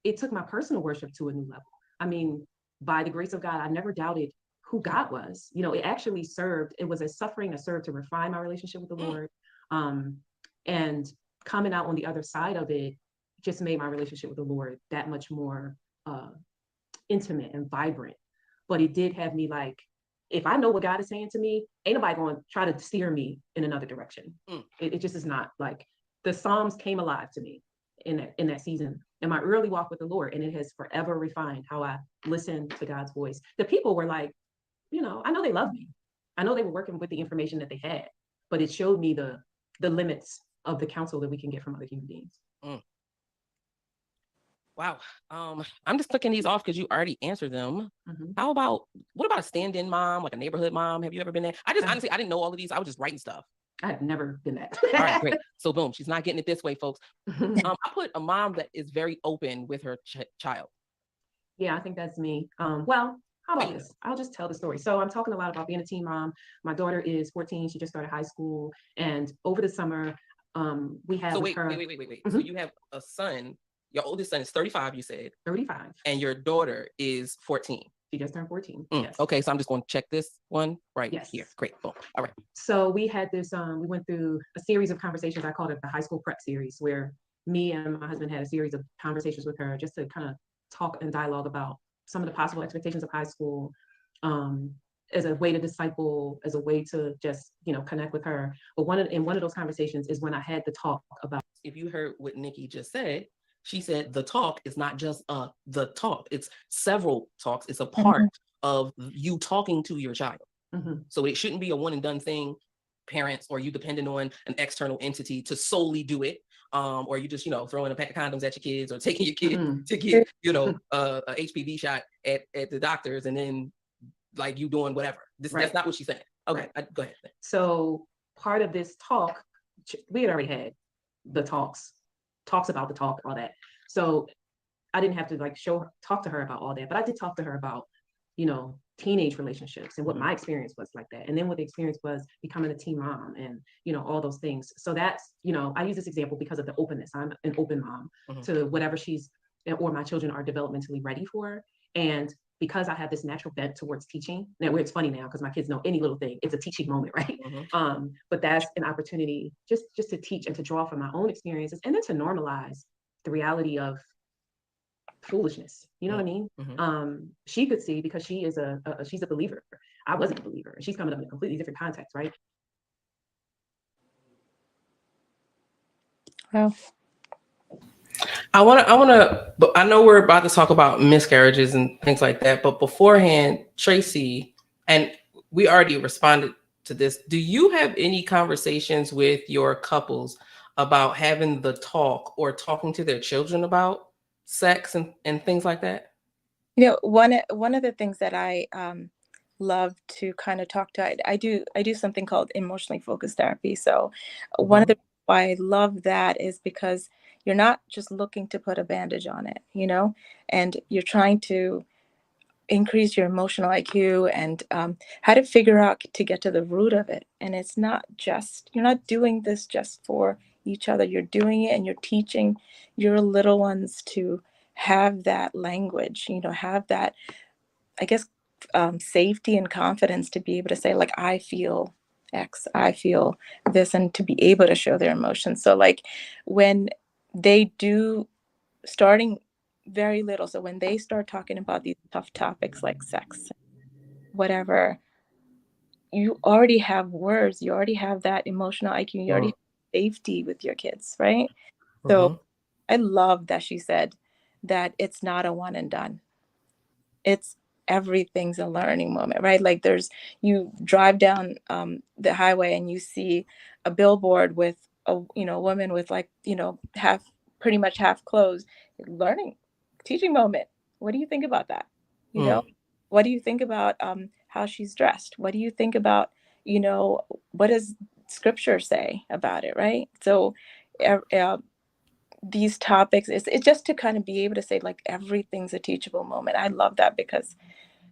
Speaker 6: it took my personal worship to a new level. I mean, by the grace of God, I never doubted who God was. It actually served, it was a suffering that served to refine my relationship with the Lord. And coming out on the other side of it just made my relationship with the Lord that much more intimate and vibrant. But it did have me if I know what God is saying to me, ain't nobody going to try to steer me in another direction. It just is not. The Psalms came alive to me in that season in my early walk with the Lord, and it has forever refined how I listen to God's voice. The people were like, I know they love me. I know they were working with the information that they had, but it showed me the limits of the counsel that we can get from other human beings.
Speaker 2: Wow. I'm just clicking these off because you already answered them. What about a stand-in mom, like a neighborhood mom? Have you ever been there? Honestly, I didn't know all of these. I was just writing stuff.
Speaker 6: I have never been that.
Speaker 2: All right, great. So boom, she's not getting it this way, folks. I put a mom that is very open with her child.
Speaker 6: Yeah, I think that's me. Well, how about this? I'll just tell the story. So I'm talking a lot about being a teen mom. My daughter is 14. She just started high school. And over the summer, we have
Speaker 2: wait. So you have a son. Your oldest son is 35, you said.
Speaker 6: 35.
Speaker 2: And your daughter is 14.
Speaker 6: She just turned 14.
Speaker 2: Yes. Okay, so I'm just going to check this one right here. Great. Boom. All right.
Speaker 6: So we had this, we went through a series of conversations. I called it the high school prep series, where me and my husband had a series of conversations with her just to kind of talk and dialogue about some of the possible expectations of high school, as a way to disciple, as a way to just, connect with her. But in one of those conversations is when I had the talk about.
Speaker 2: If you heard what Nykki just said, she said the talk is not just the talk. It's several talks. It's a part of you talking to your child. So it shouldn't be a one and done thing, parents, or you depending on an external entity to solely do it. Or you just, throwing a pack of condoms at your kids or taking your kid to get, a HPV shot at the doctors and then like you doing whatever. That's not what she's saying. Okay, go ahead.
Speaker 6: So part of this talk, we had already had the talks about the talk, all that. So I didn't have to talk to her about all that, but I did talk to her about, teenage relationships and what my experience was like that. And then what the experience was becoming a teen mom and, all those things. So that's, I use this example because of the openness. I'm an open mom to whatever she's or my children are developmentally ready for. And because I have this natural bent towards teaching, now it's funny now because my kids know any little thing, it's a teaching moment, right? But that's an opportunity just to teach and to draw from my own experiences and then to normalize the reality of foolishness. You know what I mean? She could see because she's a believer. I wasn't a believer. She's coming up in a completely different context, right?
Speaker 7: Well,
Speaker 2: I know we're about to talk about miscarriages and things like that, but beforehand, Tracy, and we already responded to this. Do you have any conversations with your couples about having the talk or talking to their children about sex and things like that?
Speaker 7: One of the things that I love to kind of talk to, I do something called emotionally focused therapy. So one of the why I love that is because you're not just looking to put a bandage on it, and you're trying to increase your emotional IQ and how to figure out to get to the root of it. And it's not just, you're not doing this just for each other. You're doing it and you're teaching your little ones to have that language, have that, I guess, safety and confidence to be able to say, like, I feel X, I feel this, and to be able to show their emotions. So like when they do, starting very little, so when they start talking about these tough topics like sex, whatever, you already have words, you already have that emotional IQ, you already have safety with your kids, right? So I love that she said that it's not a one and done. It's everything's a learning moment, right? Like you drive down the highway and you see a billboard with a woman with pretty much half clothes, learning, teaching moment. What do you think about that? What do you think about how she's dressed? What do you think about, what does scripture say about it, right? So these topics, it's just to kind of be able to say, like, everything's a teachable moment. I love that because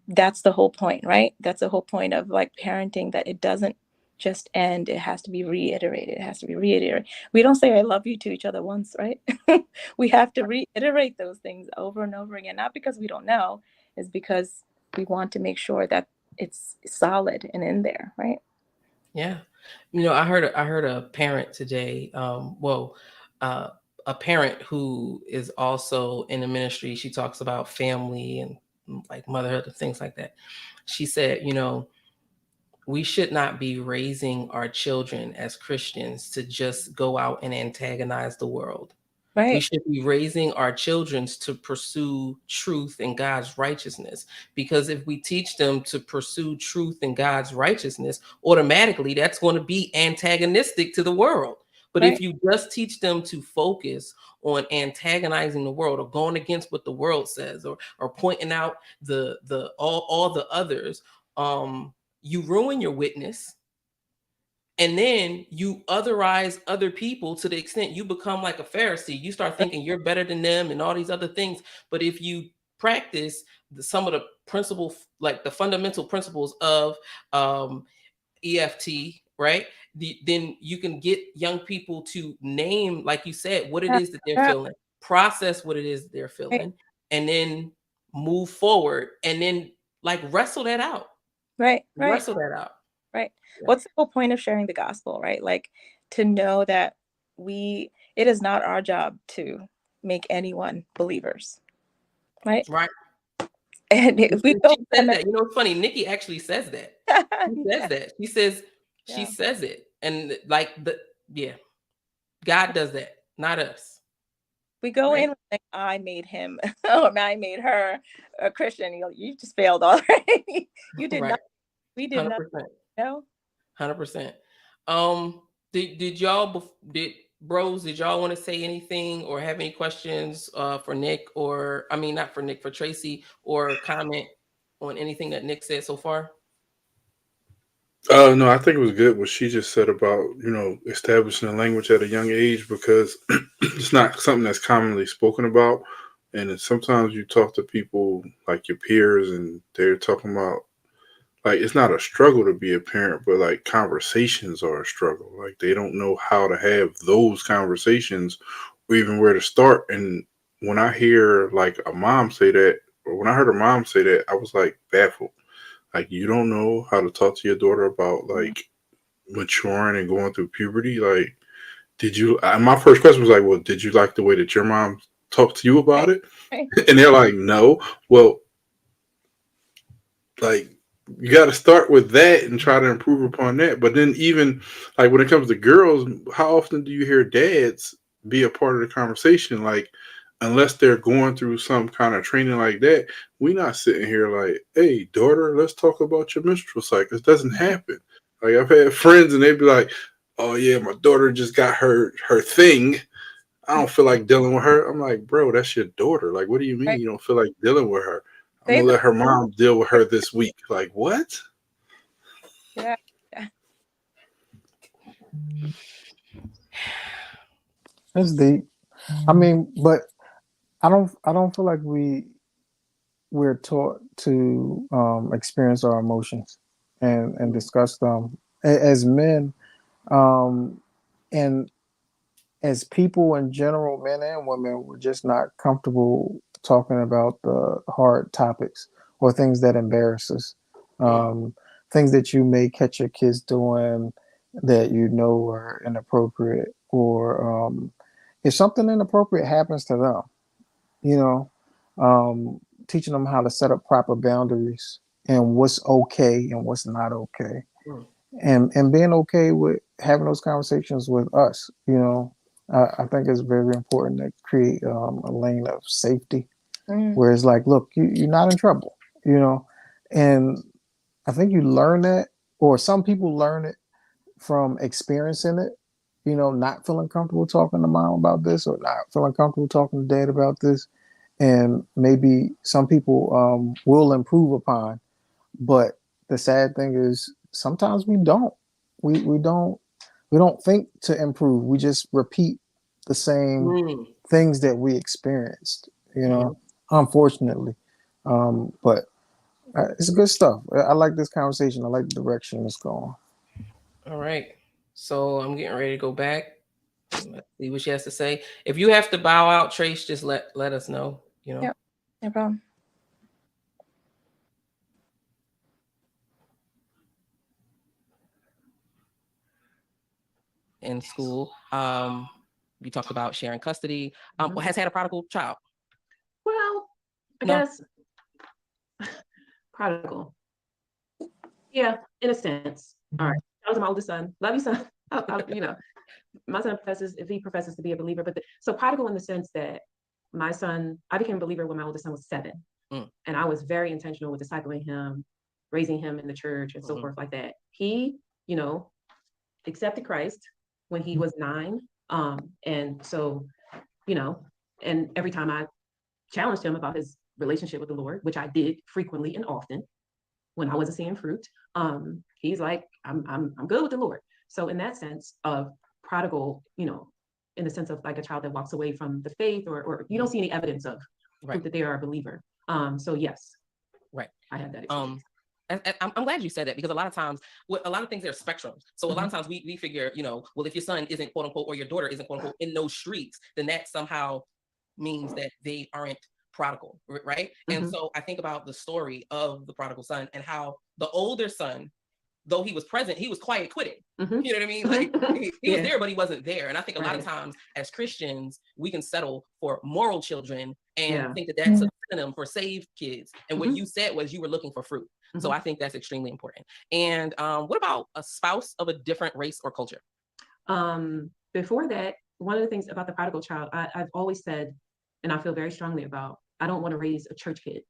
Speaker 7: that's the whole point, right? That's the whole point of like parenting, that it doesn't just end. It has to be reiterated. It has to be reiterated. We don't say I love you to each other once, right? We have to reiterate those things over and over again, not because we don't know, it's because we want to make sure that it's solid and in there, right?
Speaker 2: Yeah. I heard a parent today, a parent who is also in the ministry. She talks about family and like motherhood and things like that. She said, we should not be raising our children as Christians to just go out and antagonize the world.
Speaker 7: Right.
Speaker 2: We should be raising our children to pursue truth and God's righteousness. Because if we teach them to pursue truth and God's righteousness, automatically that's going to be antagonistic to the world. But
Speaker 7: Right.
Speaker 2: if you just teach them to focus on antagonizing the world or going against what the world says or pointing out all the others, you ruin your witness. And then you otherize other people to the extent you become like a Pharisee. You start thinking you're better than them and all these other things. But if you practice some of the principles, like the fundamental principles of EFT, right? Then you can get young people to name, like you said, what it is that they're feeling, process what it is that they're feeling, and then move forward and then like wrestle that out.
Speaker 7: Right.
Speaker 2: Wrestle that out.
Speaker 7: Right. Yeah. What's the whole point of sharing the gospel, right? Like to know that it is not our job to make anyone believers. Right.
Speaker 2: Right.
Speaker 7: And if we don't
Speaker 2: says that, you know, it's funny. Nykki actually says that. She says that. She says it. And like God does that, not us.
Speaker 7: We go in like, I made him or I made her a Christian. You just failed already. You did not. We did 100%. Not. No.
Speaker 2: 100%. Did y'all want to say anything or have any questions for Nick, or I mean not for Nick, for Tracy, or comment on anything that Nick said so far?
Speaker 3: No, I think it was good what she just said about, you know, establishing a language at a young age, because it's not something that's commonly spoken about. And sometimes you talk to people like your peers and they're talking about, like, it's not a struggle to be a parent, but like conversations are a struggle. Like they don't know how to have those conversations or even where to start. And when I hear like a mom say that, or when I heard a mom say that, I was like baffled. Like, you don't know how to talk to your daughter about like maturing and going through puberty. Like, my first question was like, well, did you like the way that your mom talked to you about it? And they're like, no. Well, like, you got to start with that and try to improve upon that. But then even like when it comes to girls, how often do you hear dads be a part of the conversation? Like, unless they're going through some kind of training like that, we're not sitting here like, hey, daughter, let's talk about your menstrual cycle. It doesn't happen. Like, I've had friends and they'd be like, oh yeah, my daughter just got her thing. I don't feel like dealing with her. I'm like, bro, that's your daughter. Like, what do you mean you don't feel like dealing with her? I'm going to let her mom deal with her this week. Like, what?
Speaker 7: Yeah.
Speaker 4: That's deep. I mean, but I don't feel like we're taught to experience our emotions and discuss them as men, and as people in general, men and women. We're just not comfortable talking about the hard topics or things that embarrass us, things that you may catch your kids doing that you know are inappropriate, or if something inappropriate happens to them, you know, teaching them how to set up proper boundaries and what's okay and what's not okay, and being okay with having those conversations with us. You know, I think it's very important to create a lane of safety where it's like, look, you're not in trouble, you know, and I think you learn that, or some people learn it from experiencing it. You know, not feeling comfortable talking to mom about this, or not feeling comfortable talking to dad about this. And maybe some people will improve upon, but the sad thing is sometimes we don't. We don't think to improve. We just repeat the same things that we experienced. You know, unfortunately, but it's good stuff. I like this conversation. I like the direction it's going.
Speaker 2: All right, so I'm getting ready to go back. Let's see what she has to say. If you have to bow out, Trace, just let us know. You know.
Speaker 7: Yep, no problem.
Speaker 2: In school, we talked about sharing custody. Has had a prodigal child.
Speaker 6: Well, I guess prodigal. Yeah, in a sense. All right, that was my oldest son. Love you, son. You know, my son professes to be a believer, but so prodigal in the sense that my son, I became a believer when my oldest son was 7. And I was very intentional with discipling him, raising him in the church and so forth like that. He, accepted Christ when he was 9. And so, and every time I challenged him about his relationship with the Lord, which I did frequently and often when I wasn't seeing fruit, he's like, I'm good with the Lord. So in that sense of prodigal, in the sense of like a child that walks away from the faith, or you don't see any evidence of proof that they are a believer. So yes, I had that experience.
Speaker 2: I'm glad you said that, because a lot of times, a lot of things, there's spectrums. So a lot of times we figure, well, if your son isn't quote unquote, or your daughter isn't quote unquote in those streets, then that somehow means that they aren't prodigal, right? And so I think about the story of the prodigal son and how the older son, though he was present, he was quiet quitting. You know what I mean? Like he was there, but he wasn't there. And I think a lot of times as Christians, we can settle for moral children and think that that's a synonym for saved kids. And what you said was you were looking for fruit. So I think that's extremely important. And what about a spouse of a different race or culture?
Speaker 6: Before that, one of the things about the prodigal child, I've always said, and I feel very strongly about, I don't want to raise a church kid.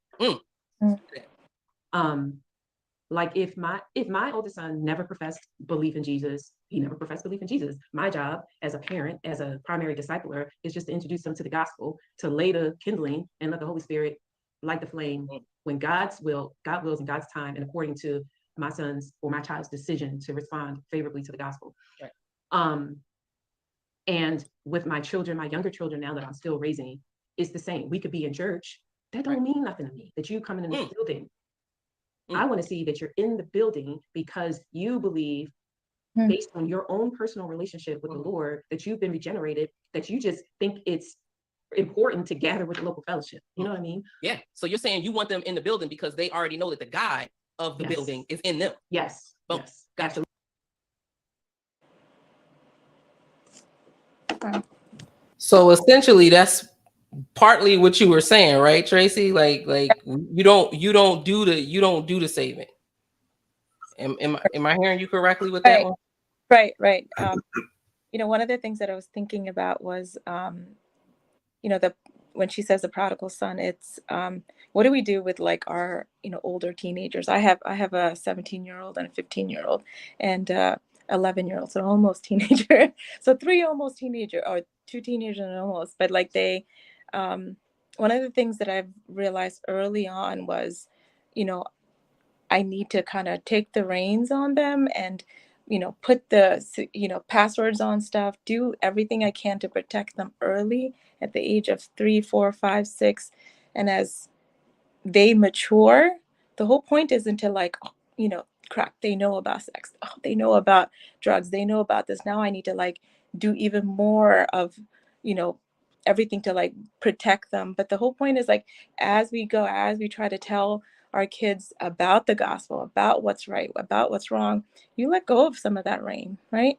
Speaker 6: Like if my oldest son never professed belief in Jesus, he never professed belief in Jesus. My job as a parent, as a primary discipler, is just to introduce them to the gospel, to lay the kindling and let the Holy Spirit light the flame when God wills in God's time, and according to my son's or my child's decision to respond favorably to the gospel. And with my children, my younger children now that I'm still raising, it's the same. We could be in church. That don't mean nothing to me, that you coming in the building. I want to see that you're in the building because you believe, based on your own personal relationship with the Lord, that you've been regenerated, that you just think it's important to gather with the local fellowship. You know what I mean?
Speaker 2: Yeah. So you're saying you want them in the building because they already know that the God of the building is in them.
Speaker 6: Yes.
Speaker 2: Boom.
Speaker 6: Yes. Gotcha.
Speaker 2: So essentially, that's partly what you were saying, right, Tracy? Like you don't do the saving. Am I hearing you correctly with that one?
Speaker 7: Right. One of the things that I was thinking about was, when she says the prodigal son, it's what do we do with like our older teenagers? I have a 17-year-old and a 15-year-old and 11-year-old, so almost teenager. So 3 almost teenager, or 2 teenagers and almost. But like one of the things that I've realized early on was, I need to kind of take the reins on them and, put the, passwords on stuff, do everything I can to protect them early at the age of 3, 4, 5, 6. And as they mature, the whole point isn't to like, crap, they know about sex. Oh, they know about drugs. They know about this. Now I need to like do even more of, everything to like protect them. But the whole point is like, as we try to tell our kids about the gospel, about what's right, about what's wrong, you let go of some of that reign, right?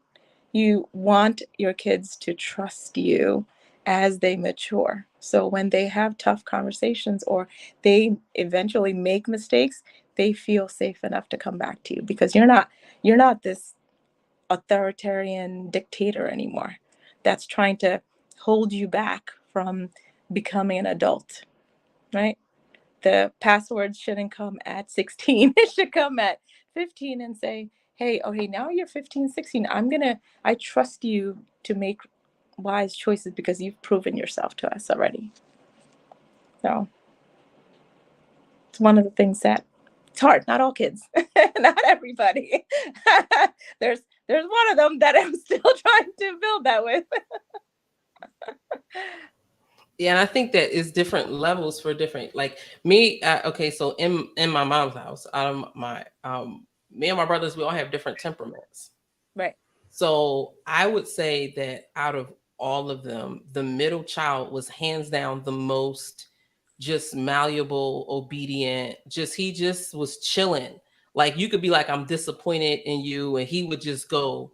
Speaker 7: You want your kids to trust you as they mature. So when they have tough conversations or they eventually make mistakes, they feel safe enough to come back to you, because you're not this authoritarian dictator anymore that's trying to hold you back from becoming an adult, right? The passwords shouldn't come at 16. It should come at 15 and say, hey, now you're 15, 16. I trust you to make wise choices because you've proven yourself to us already. So it's one of the things that it's hard. Not all kids, not everybody. There's one of them that I'm still trying to build that with.
Speaker 2: Yeah, and I think that is different levels for different, like me. So in my mom's house, me and my brothers, we all have different temperaments.
Speaker 7: Right.
Speaker 2: So I would say that out of all of them, the middle child was hands down the most just malleable, obedient. He just was chilling. Like you could be like, I'm disappointed in you, and he would just go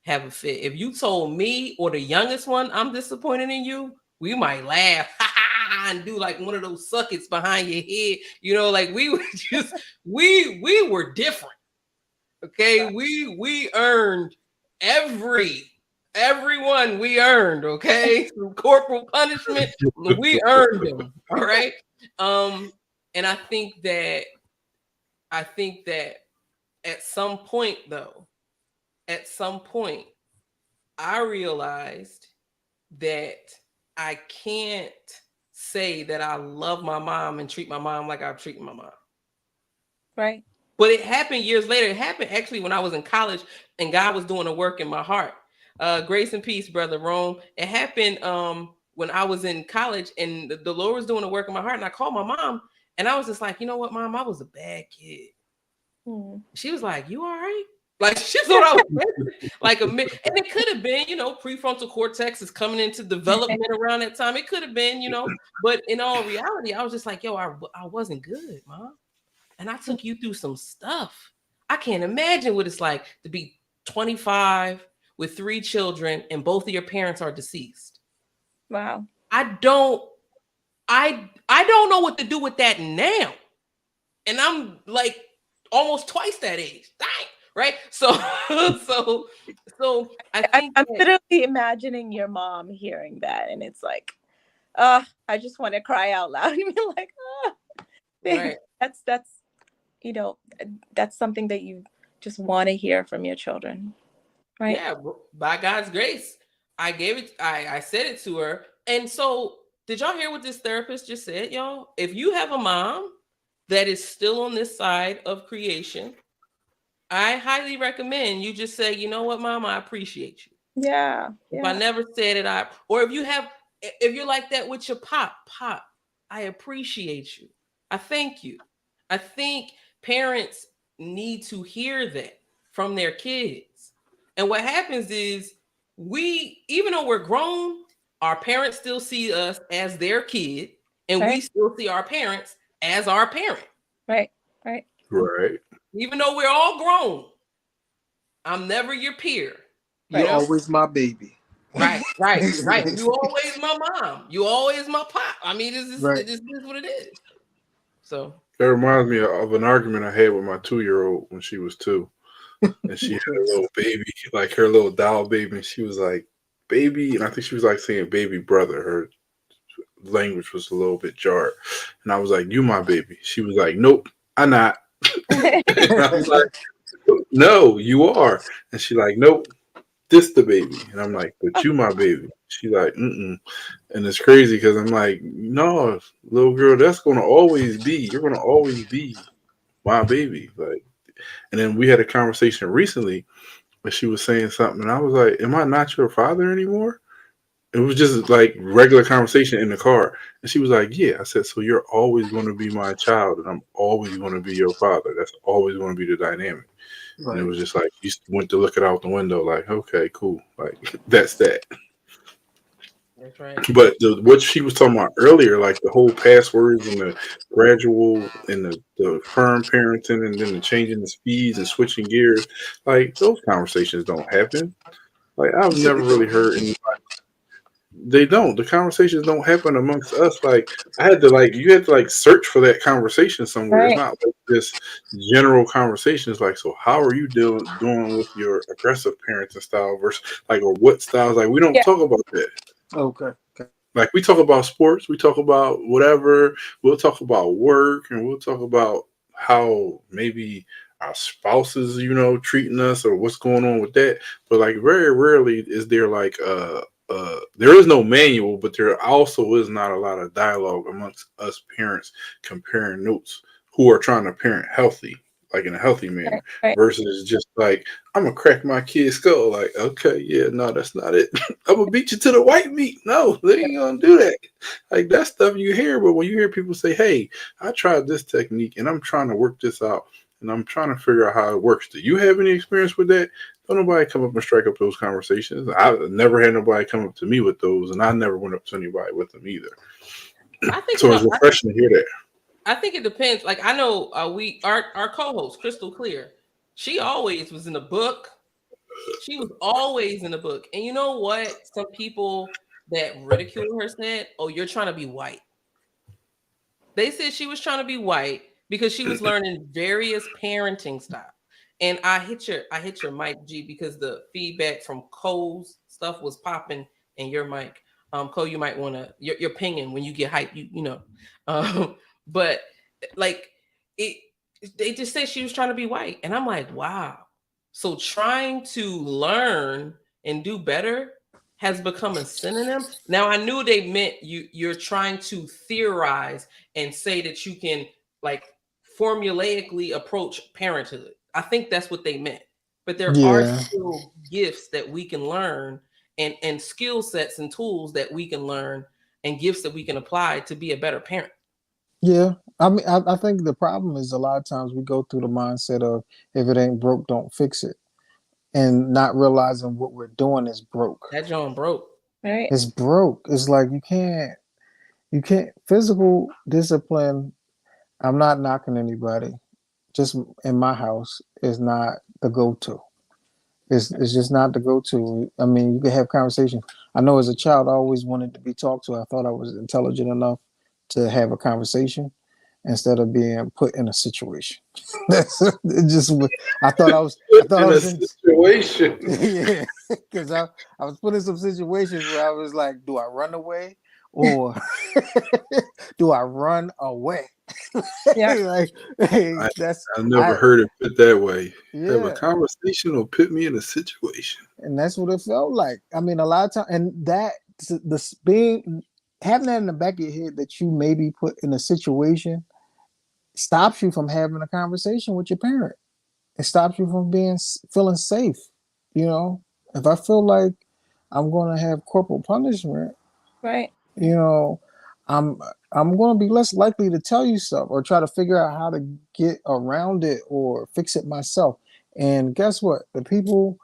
Speaker 2: have a fit. If you told me or the youngest one, I'm disappointed in you, we might laugh and do like one of those suckets behind your head. Like we were just, we were different. Okay. We earned every Everyone we earned, okay? Through corporal punishment, we earned them. All right. And I think that at some point, I realized that I can't say that I love my mom and treat my mom like I've treated my mom.
Speaker 7: Right.
Speaker 2: But it happened years later. It happened actually when I was in college and God was doing a work in my heart. Grace and peace, brother Rome. It happened when I was in college and the Lord was doing a work in my heart. And I called my mom and I was just like, you know what, Mom, I was a bad kid. She was like, you all right? Like she thought I was like and it could have been, prefrontal cortex is coming into development around that time. It could have been, but in all reality, I was just like, yo, I wasn't good, Mom. And I took you through some stuff. I can't imagine what it's like to be 25 with 3 children and both of your parents are deceased.
Speaker 7: Wow.
Speaker 2: I don't know what to do with that now. And I'm like almost twice that age. Dang. Right. So I think
Speaker 7: I'm literally imagining your mom hearing that. And it's like, I just want to cry out loud. You're like,
Speaker 2: right.
Speaker 7: That's that's something that you just want to hear from your children. Right.
Speaker 2: Yeah, by God's grace, I said it to her. And so did y'all hear what this therapist just said, y'all? If you have a mom that is still on this side of creation, I highly recommend you just say, you know what, Mom, I appreciate you.
Speaker 7: Yeah.
Speaker 2: If I never said it, or if you're like that with your pop, I appreciate you. I thank you. I think parents need to hear that from their kids. And what happens is even though we're grown, our parents still see us as their kid, and we still see our parents as our parent.
Speaker 7: Right.
Speaker 2: Even though we're all grown, I'm never your peer.
Speaker 4: You're always my baby.
Speaker 2: Right. You always my mom. You always my pop. I mean, this is what it is. So
Speaker 3: that reminds me of an argument I had with my 2-year-old when she was 2. And she had a little baby, like her little doll baby, and she was like, baby, and I think she was like saying baby brother. Her language was a little bit jarred. And I was like, you my baby. She was like, nope, I'm not. And I was like, no, you are. And she like, nope, this the baby. And I'm like, but you my baby. She like, mm-mm. And it's crazy because I'm like, no, little girl, you're gonna always be my baby. Like, and then we had a conversation recently where she was saying something, and I was like, am I not your father anymore? It was just like regular conversation in the car. And she was like, yeah. I said, so you're always going to be my child, and I'm always going to be your father. That's always going to be the dynamic. Right. And it was just like, you went to look it out the window, like, okay, cool. Like, that's that.
Speaker 2: That's right.
Speaker 3: But what she was talking about earlier, like the whole passwords and the gradual and the firm parenting and then the changing the speeds and switching gears, like those conversations don't happen. Like, I've never really heard anybody. They don't. The conversations don't happen amongst us. Like, you had to search for that conversation somewhere. Right. It's not like this general conversation. It's like, so how are you doing with your aggressive parenting style versus or what styles? Like, we don't talk about that.
Speaker 4: Okay.
Speaker 3: Like, we talk about sports, we talk about whatever. We'll talk about work, and we'll talk about how maybe our spouses, treating us or what's going on with that. But very rarely is there there is no manual, but there also is not a lot of dialogue amongst us parents comparing notes who are trying to parent healthy, like in a healthy manner, versus just like, I'm gonna crack my kid's skull. Like, okay, yeah, no, that's not it. I'm gonna beat you to the white meat. No, they ain't gonna do that. Like, that stuff you hear, but when you hear people say, hey, I tried this technique and I'm trying to work this out and I'm trying to figure out how it works. Do you have any experience with that? Don't nobody come up and strike up those conversations. I've never had nobody come up to me with those, and I never went up to anybody with them either. So it's refreshing to hear that.
Speaker 2: I think it depends. Like, I know our co-host, Crystal Clear, she always was in the book. She was always in the book. And you know what? Some people that ridicule her said, oh, you're trying to be white. They said she was trying to be white because she was learning various parenting styles. And I hit your mic, G, because the feedback from Cole's stuff was popping in your mic. Cole, you might want to you're pinging when you get hyped, you know. But like they just said she was trying to be white, and I'm like, wow. So trying to learn and do better has become a synonym. Now I knew they meant you're trying to theorize and say that you can like formulaically approach parenthood. I think that's what they meant. But there are still gifts that we can learn and skill sets and tools that we can learn and gifts that we can apply to be a better parent.
Speaker 4: Yeah. I mean, I think the problem is a lot of times we go through the mindset of if it ain't broke, don't fix it. And not realizing what we're doing is broke.
Speaker 2: That John broke.
Speaker 7: Right.
Speaker 4: It's broke. It's like you can't physical discipline. I'm not knocking anybody. Just in my house is not the go-to. It's just not the go-to. I mean, you can have conversation. I know as a child, I always wanted to be talked to. I thought I was intelligent enough to have a conversation instead of being put in a situation. That's it. Just I thought I was in a
Speaker 3: situation.
Speaker 4: Yeah, because I was put in some situations where I was like, do I run away or do I run away?
Speaker 7: Yeah.
Speaker 4: Like, hey,
Speaker 3: I never heard it put that way.
Speaker 4: Yeah.
Speaker 3: Have a conversation or put me in a situation.
Speaker 4: And that's what it felt like. I mean, a lot of times, and that the being having that in the back of your head that you may be put in a situation stops you from having a conversation with your parent. It stops you from feeling safe. You know, if I feel like I'm going to have corporal punishment,
Speaker 7: Right.
Speaker 4: you know, I'm going to be less likely to tell you stuff or try to figure out how to get around it or fix it myself. And guess what? The people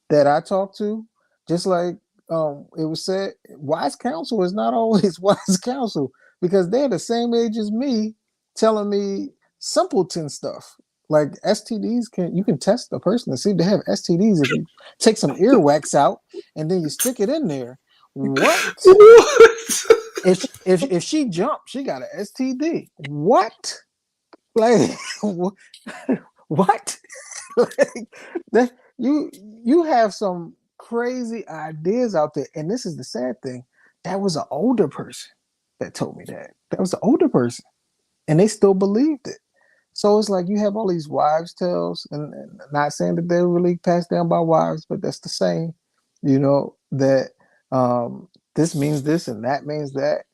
Speaker 4: that I talk to, just like it was said, wise counsel is not always wise counsel because they're the same age as me telling me simpleton stuff. Like STDs you can test a person to see if they have STDs if you take some earwax out and then you stick it in there. What? If she jumped, she got an STD. What? Like what? Like, you have some crazy ideas out there, and this is the sad thing. That was an older person that told me that. That was an older person, and they still believed it. So it's like you have all these wives' tales, and not saying that they're really passed down by wives, but that's the same, you know, that this means this and that means that.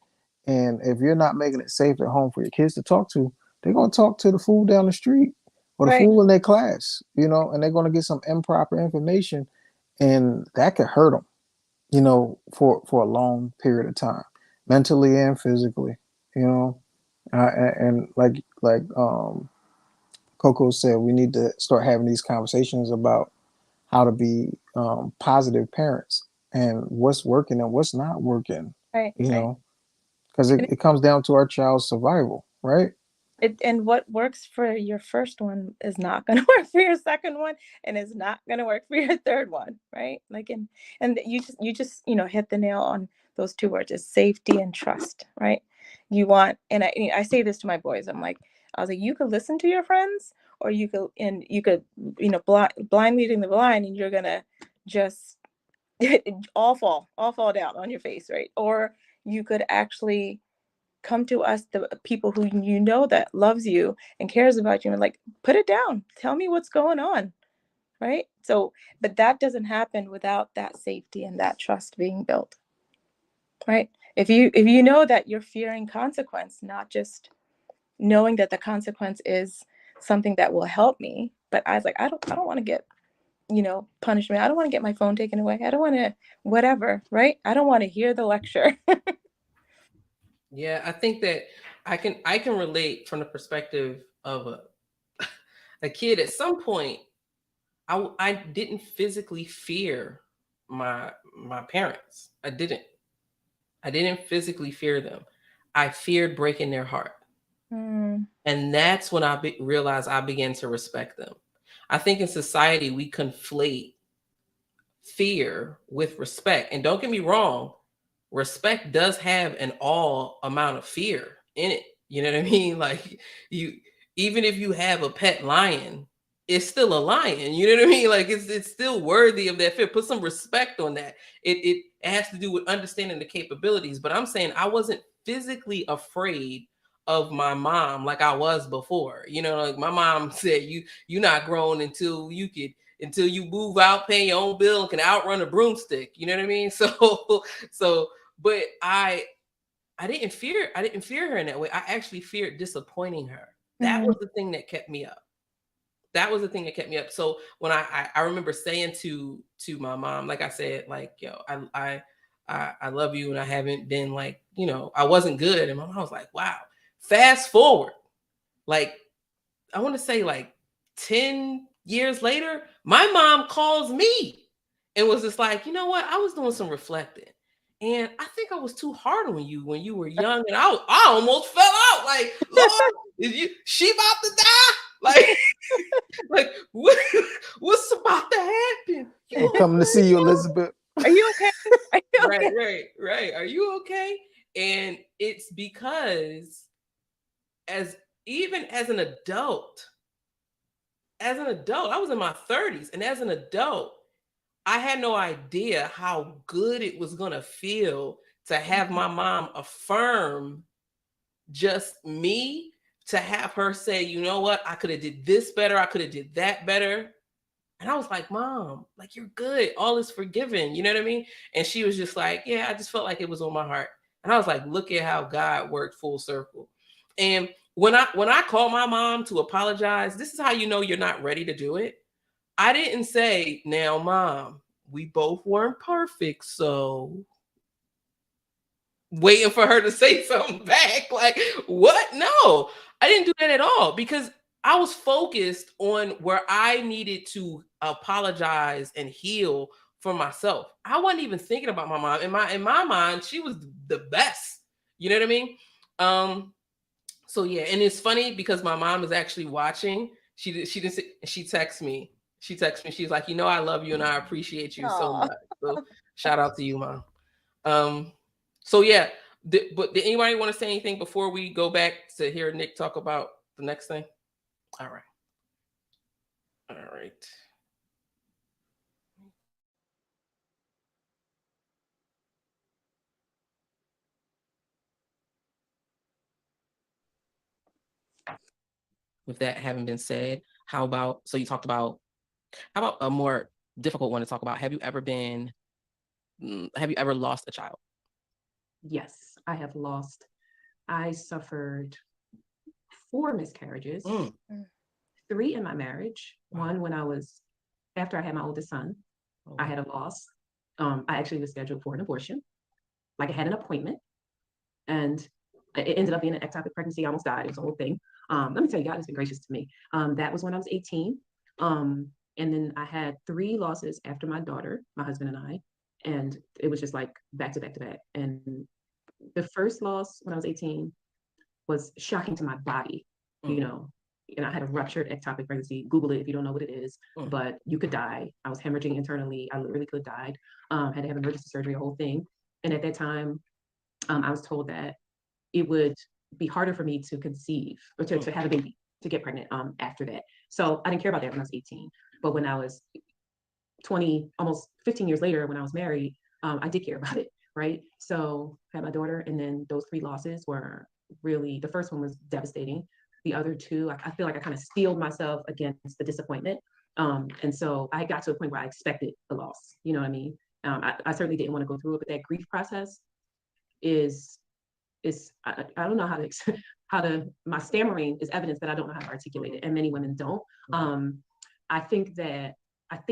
Speaker 4: And if you're not making it safe at home for your kids to talk to, they're going to talk to the fool down the street or the fool in their class, you know, and they're going to get some improper information, and that could hurt them, you know, for a long period of time, mentally and physically, you know. And like Coco said, we need to start having these conversations about how to be positive parents and what's working and what's not working.
Speaker 7: Right.
Speaker 4: You know, because it comes down to our child's survival, right?
Speaker 7: And what works for your first one is not going to work for your second one, and is not going to work for your third one, right? Like, and you just hit the nail on those two words: is safety and trust, right? You want, and I say this to my boys. I was like, you could listen to your friends, or you could blind leading the blind, and you're gonna just all fall down on your face, right? Or you could actually come to us, the people who you know that loves you and cares about you, and like, put it down, tell me what's going on, right? So, but that doesn't happen without that safety and that trust being built, right? If you know that you're fearing consequence, not just knowing that the consequence is something that will help me, but I was like, I don't want to get punishment. I don't want to get my phone taken away. I don't want to whatever, right? I don't want to hear the lecture.
Speaker 2: Yeah, I think that I can relate from the perspective of a kid. At some point, I didn't physically fear my parents. I didn't physically fear them. I feared breaking their heart. And that's when I realized I began to respect them. I think in society, we conflate fear with respect. And don't get me wrong, respect does have an all amount of fear in it. You know what I mean? Like even if you have a pet lion, is still a lion. You know what I mean? Like it's still worthy of that fear. Put some respect on that. It has to do with understanding the capabilities. But I'm saying I wasn't physically afraid of my mom like I was before. You know, like my mom said, you're not grown until you move out, pay your own bill, and can outrun a broomstick. You know what I mean? But I didn't fear her in that way. I actually feared disappointing her. That was the thing that kept me up. So when I remember saying to my mom, like I said, like, yo, I love you, and I haven't been like, you know, I wasn't good. And my mom was like, wow. Fast forward, like, I want to say like 10 years later, my mom calls me and was just like, you know what? I was doing some reflecting. And I think I was too hard on you when you were young. And I almost fell out. Like, Lord, she about to die? Like what's about to happen?
Speaker 4: I'm coming to see you, Elizabeth.
Speaker 7: Are you okay? Are you okay?
Speaker 2: Right. Are you okay? And it's because even as an adult, I was in my 30s, and as an adult, I had no idea how good it was going to feel to have my mom affirm just me, to have her say, you know what, I could have did this better, I could have did that better. And I was like, Mom, like, you're good. All is forgiven. You know what I mean? And she was just like, yeah, I just felt like it was on my heart. And I was like, look at how God worked full circle. And when I called my mom to apologize, this is how you know you're not ready to do it. I didn't say, now, Mom, we both weren't perfect, so waiting for her to say something back. Like, what? No, I didn't do that at all, because I was focused on where I needed to apologize and heal for myself. I wasn't even thinking about my mom. In my mind, she was the best. You know what I mean? So yeah, and it's funny because my mom is actually watching. She texted me. She's like, you know, I love you and I appreciate you so much. So shout out to you, Mom. So yeah, but did anybody want to say anything before we go back to hear Nick talk about the next thing? All right. With that having been said, how about a more difficult one to talk about? Have you ever lost a child?
Speaker 6: Yes, I have lost. I suffered 4 miscarriages, 3 in my marriage. One when after I had my oldest son, I had a loss. I actually was scheduled for an abortion. Like, I had an appointment, and it ended up being an ectopic pregnancy. I almost died. It was a whole thing. Let me tell you, God has been gracious to me. That was when I was 18. And then I had 3 losses after my daughter, my husband and I, and it was just like back to back to back. And the first loss when I was 18 was shocking to my body, you know. And I had a ruptured ectopic pregnancy. Google it if you don't know what it is, but you could die. I was hemorrhaging internally. I literally could have died. Had to have emergency surgery, a whole thing. And at that time, I was told that it would be harder for me to conceive or to have a baby, to get pregnant after that. So I didn't care about that when I was 18. But when I was 20, almost 15 years later, when I was married, I did care about it, right? So I had my daughter, and then those 3 losses were really, the first one was devastating. The other 2, I feel like I kind of steeled myself against the disappointment. And so I got to a point where I expected the loss, you know what I mean? I certainly didn't want to go through it, but that grief process I don't know my stammering is evidence that I don't know how to articulate it, and many women don't. I think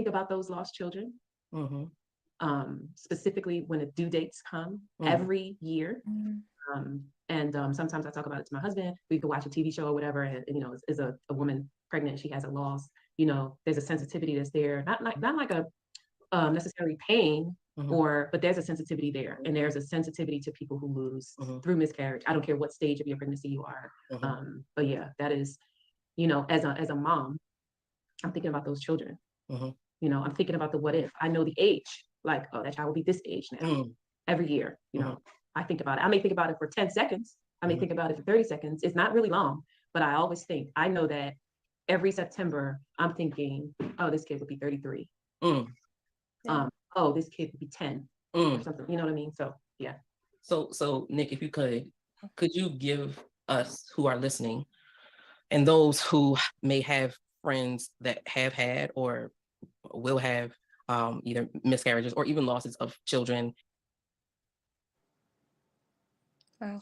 Speaker 6: about those lost children, specifically when the due dates come every year. And sometimes I talk about it to my husband. We could watch a TV show or whatever, and you know, is a woman pregnant, she has a loss, you know, there's a sensitivity that's there, not like a necessarily pain, but there's a sensitivity there, and there's a sensitivity to people who lose through miscarriage. I don't care what stage of your pregnancy you are. But yeah, that is, you know, as a mom, I'm thinking about those children. You know, I'm thinking about the what if. I know the age, like, oh, that child will be this age now. Every year, you know, I think about it. I may think about it for 10 seconds. I may think about it for 30 seconds. It's not really long, but I always think, I know that every September, I'm thinking, oh, this kid would be 33.
Speaker 2: Mm.
Speaker 6: Oh, this kid would be 10 or something. You know what I mean? So yeah.
Speaker 2: So Nick, if you could you give us who are listening and those who may have friends that have had or will have either miscarriages or even losses of children?
Speaker 7: Wow.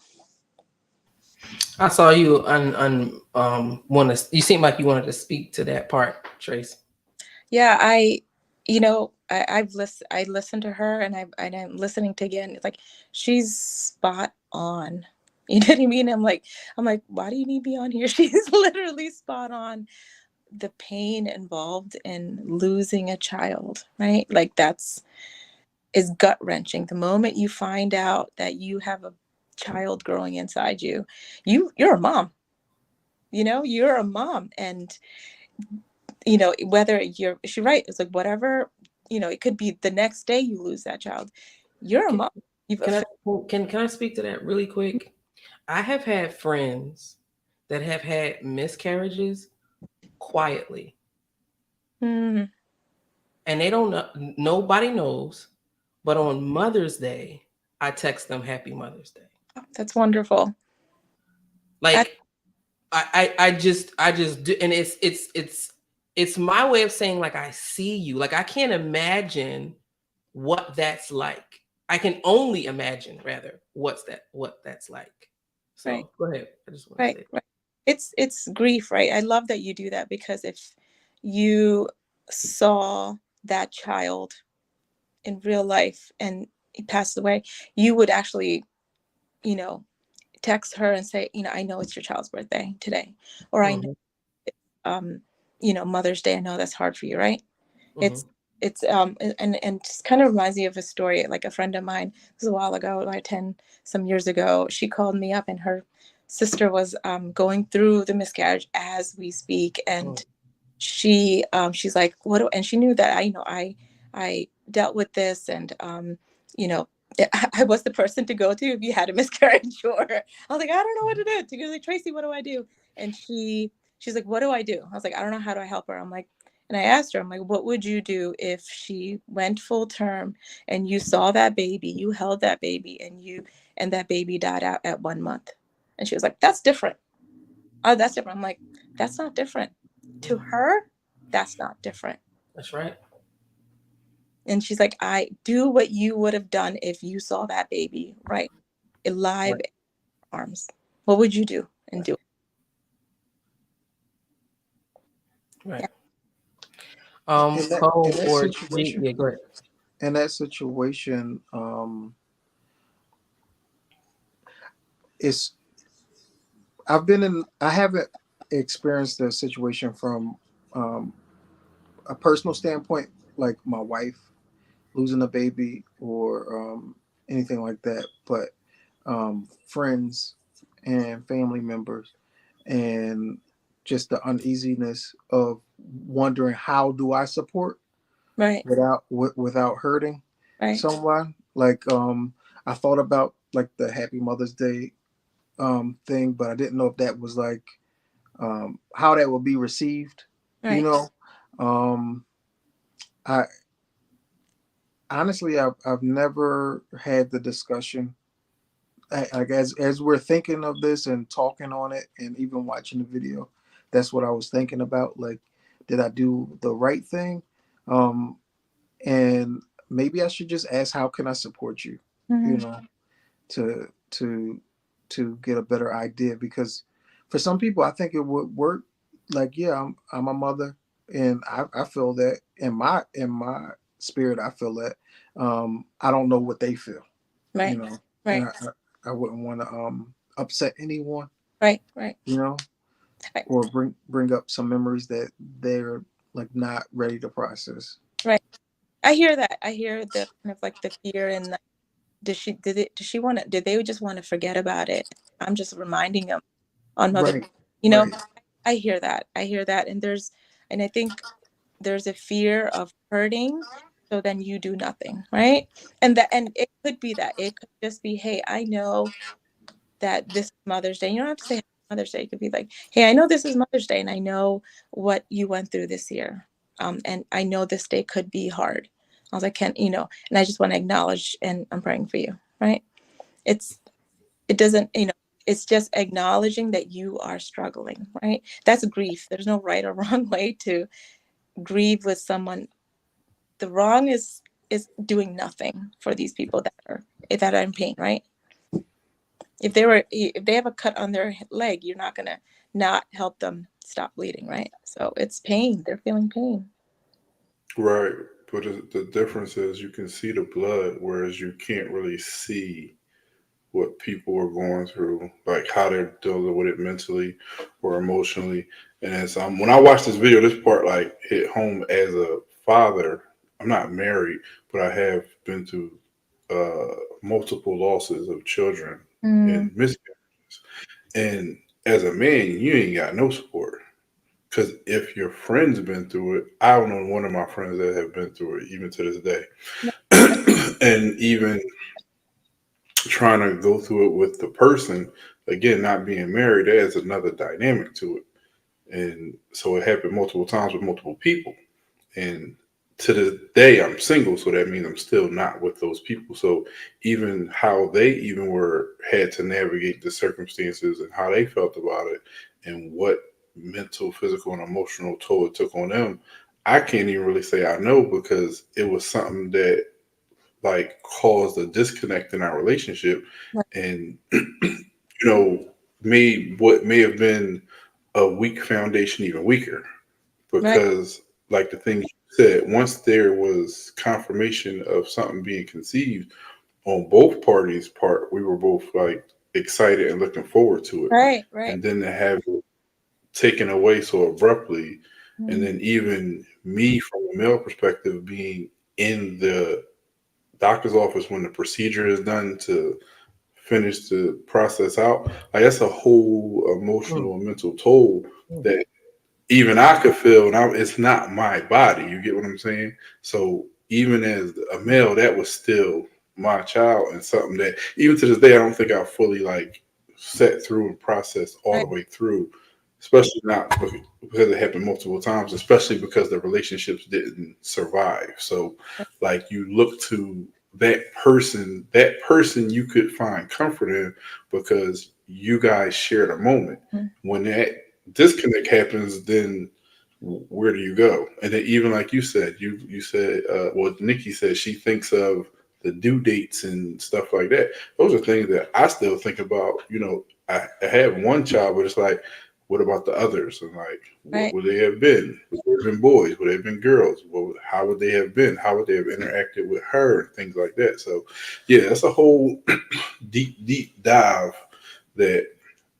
Speaker 2: I saw you you seem like you wanted to speak to that part, Trace.
Speaker 7: Yeah, I listened to her, and I'm listening to again. It's like she's spot on. You know what I mean? I'm like, why do you need me on here? She's literally spot on. The pain involved in losing a child, right? Like is gut wrenching. The moment you find out that you have a child growing inside you, you're a mom. You're a mom, and whether she's right. It's like whatever, it could be the next day you lose that child. You're a mom.
Speaker 2: Can I speak to that really quick? I have had friends that have had miscarriages quietly.
Speaker 7: Mm.
Speaker 2: And they don't know, nobody knows, but on Mother's Day, I text them Happy Mother's Day.
Speaker 7: Oh, that's wonderful.
Speaker 2: Like I just do, and it's my way of saying like I see you. Like I can't imagine what that's like. I can only imagine rather what that's like. So
Speaker 7: right.
Speaker 2: Go ahead. I just want
Speaker 7: to say right. It's grief, right? I love that you do that, because if you saw that child in real life and he passed away, you would actually, text her and say, I know it's your child's birthday today, or I know, Mother's Day. I know that's hard for you, right? It's and just kind of reminds me of a story. Like a friend of mine, this was a while ago, like some years ago, she called me up, and her sister was going through the miscarriage as we speak, and she's like, and she knew that I dealt with this, and I was the person to go to if you had a miscarriage. Or I was like, I don't know what to do. She goes like, Tracy, what do I do? And she's like, what do I do? I was like, I don't know. How do I help her? I'm like, and I asked her, I'm like, what would you do if she went full term and you saw that baby, you held that baby, and that baby died out at 1 month? And she was like, that's different. Oh, that's different. I'm like, that's not different. To her, that's not different.
Speaker 2: That's right.
Speaker 7: And she's like, I do what you would have done if you saw that baby, right, alive in your arms. What would you do and do?
Speaker 2: Right.
Speaker 7: Yeah.
Speaker 4: In that situation, I haven't experienced the situation from a personal standpoint, like my wife losing a baby or anything like that, but friends and family members, and just the uneasiness of wondering, how do I support without hurting someone? Like I thought about like the Happy Mother's Day thing, but I didn't know if that was like how that would be received. I honestly, I've never had the discussion. Like as we're thinking of this and talking on it, and even watching the video, that's what I was thinking about. Like, did I do the right thing? And maybe I should just ask, how can I support you? To get a better idea, because for some people, I think it would work. Like, yeah, I'm a mother, and I feel that in my spirit, I feel that. I don't know what they feel,
Speaker 7: right?
Speaker 4: And I wouldn't want to upset anyone,
Speaker 7: right?
Speaker 4: Or bring up some memories that they're like not ready to process.
Speaker 7: Right. I hear that. I hear the kind of like the fear, and did they just want to forget about it? I'm just reminding them on Mother.
Speaker 4: Right.
Speaker 7: I hear that. And I think there's a fear of hurting, so then you do nothing, right? And it could be that. It could just be, hey, I know that this Mother's Day, you don't have to say Happy Mother's Day. It could be like, hey, I know this is Mother's Day and I know what you went through this year. And I know this day could be hard. I was like, and I just want to acknowledge, and I'm praying for you, right? It doesn't, it's just acknowledging that you are struggling, right? That's grief. There's no right or wrong way to grieve with someone. The wrong is doing nothing for these people that are in pain, right? If they have a cut on their leg, you're not gonna not help them stop bleeding, right? So it's pain. They're feeling pain.
Speaker 3: Right. But the difference is you can see the blood, whereas you can't really see what people are going through, like how they're dealing with it mentally or emotionally. And as when I watched this video, this part like hit home. As a father, I'm not married, but I have been through multiple losses of children and miscarriages. And as a man, you ain't got no support. Because if your friend's been through it, I don't know one of my friends that have been through it, even to this day. And even trying to go through it with the person, again, not being married, adds another dynamic to it. And so it happened multiple times with multiple people. And to this day, I'm single, so that means I'm still not with those people. So even how they even had to navigate the circumstances and how they felt about it and what mental, physical, and emotional toll it took on them, I can't even really say I know, because it was something that like caused a disconnect in our relationship, and made what may have been a weak foundation even weaker, because like the things you said, once there was confirmation of something being conceived on both parties' part, we were both like excited and looking forward to it.
Speaker 7: Right.
Speaker 3: And then to have it taken away so abruptly, and then even me from a male perspective being in the doctor's office when the procedure is done to finish the process out, like that's a whole emotional and mental toll that even I could feel, and it's not my body. You get what I'm saying? So even as a male, that was still my child, and something that even to this day I don't think I fully like sat through and processed all the way through. Especially not because it happened multiple times, especially because the relationships didn't survive. So like you look to that person you could find comfort in because you guys shared a moment. When that disconnect happens, then where do you go? And then even like you said, you said what Nykki said, she thinks of the due dates and stuff like that. Those are things that I still think about. I have one child, but it's like, what about the others? And like, what would they have been? Would they have been boys? Would they have been girls? How would they have been? How would they have interacted with her and things like that? So yeah, that's a whole deep dive that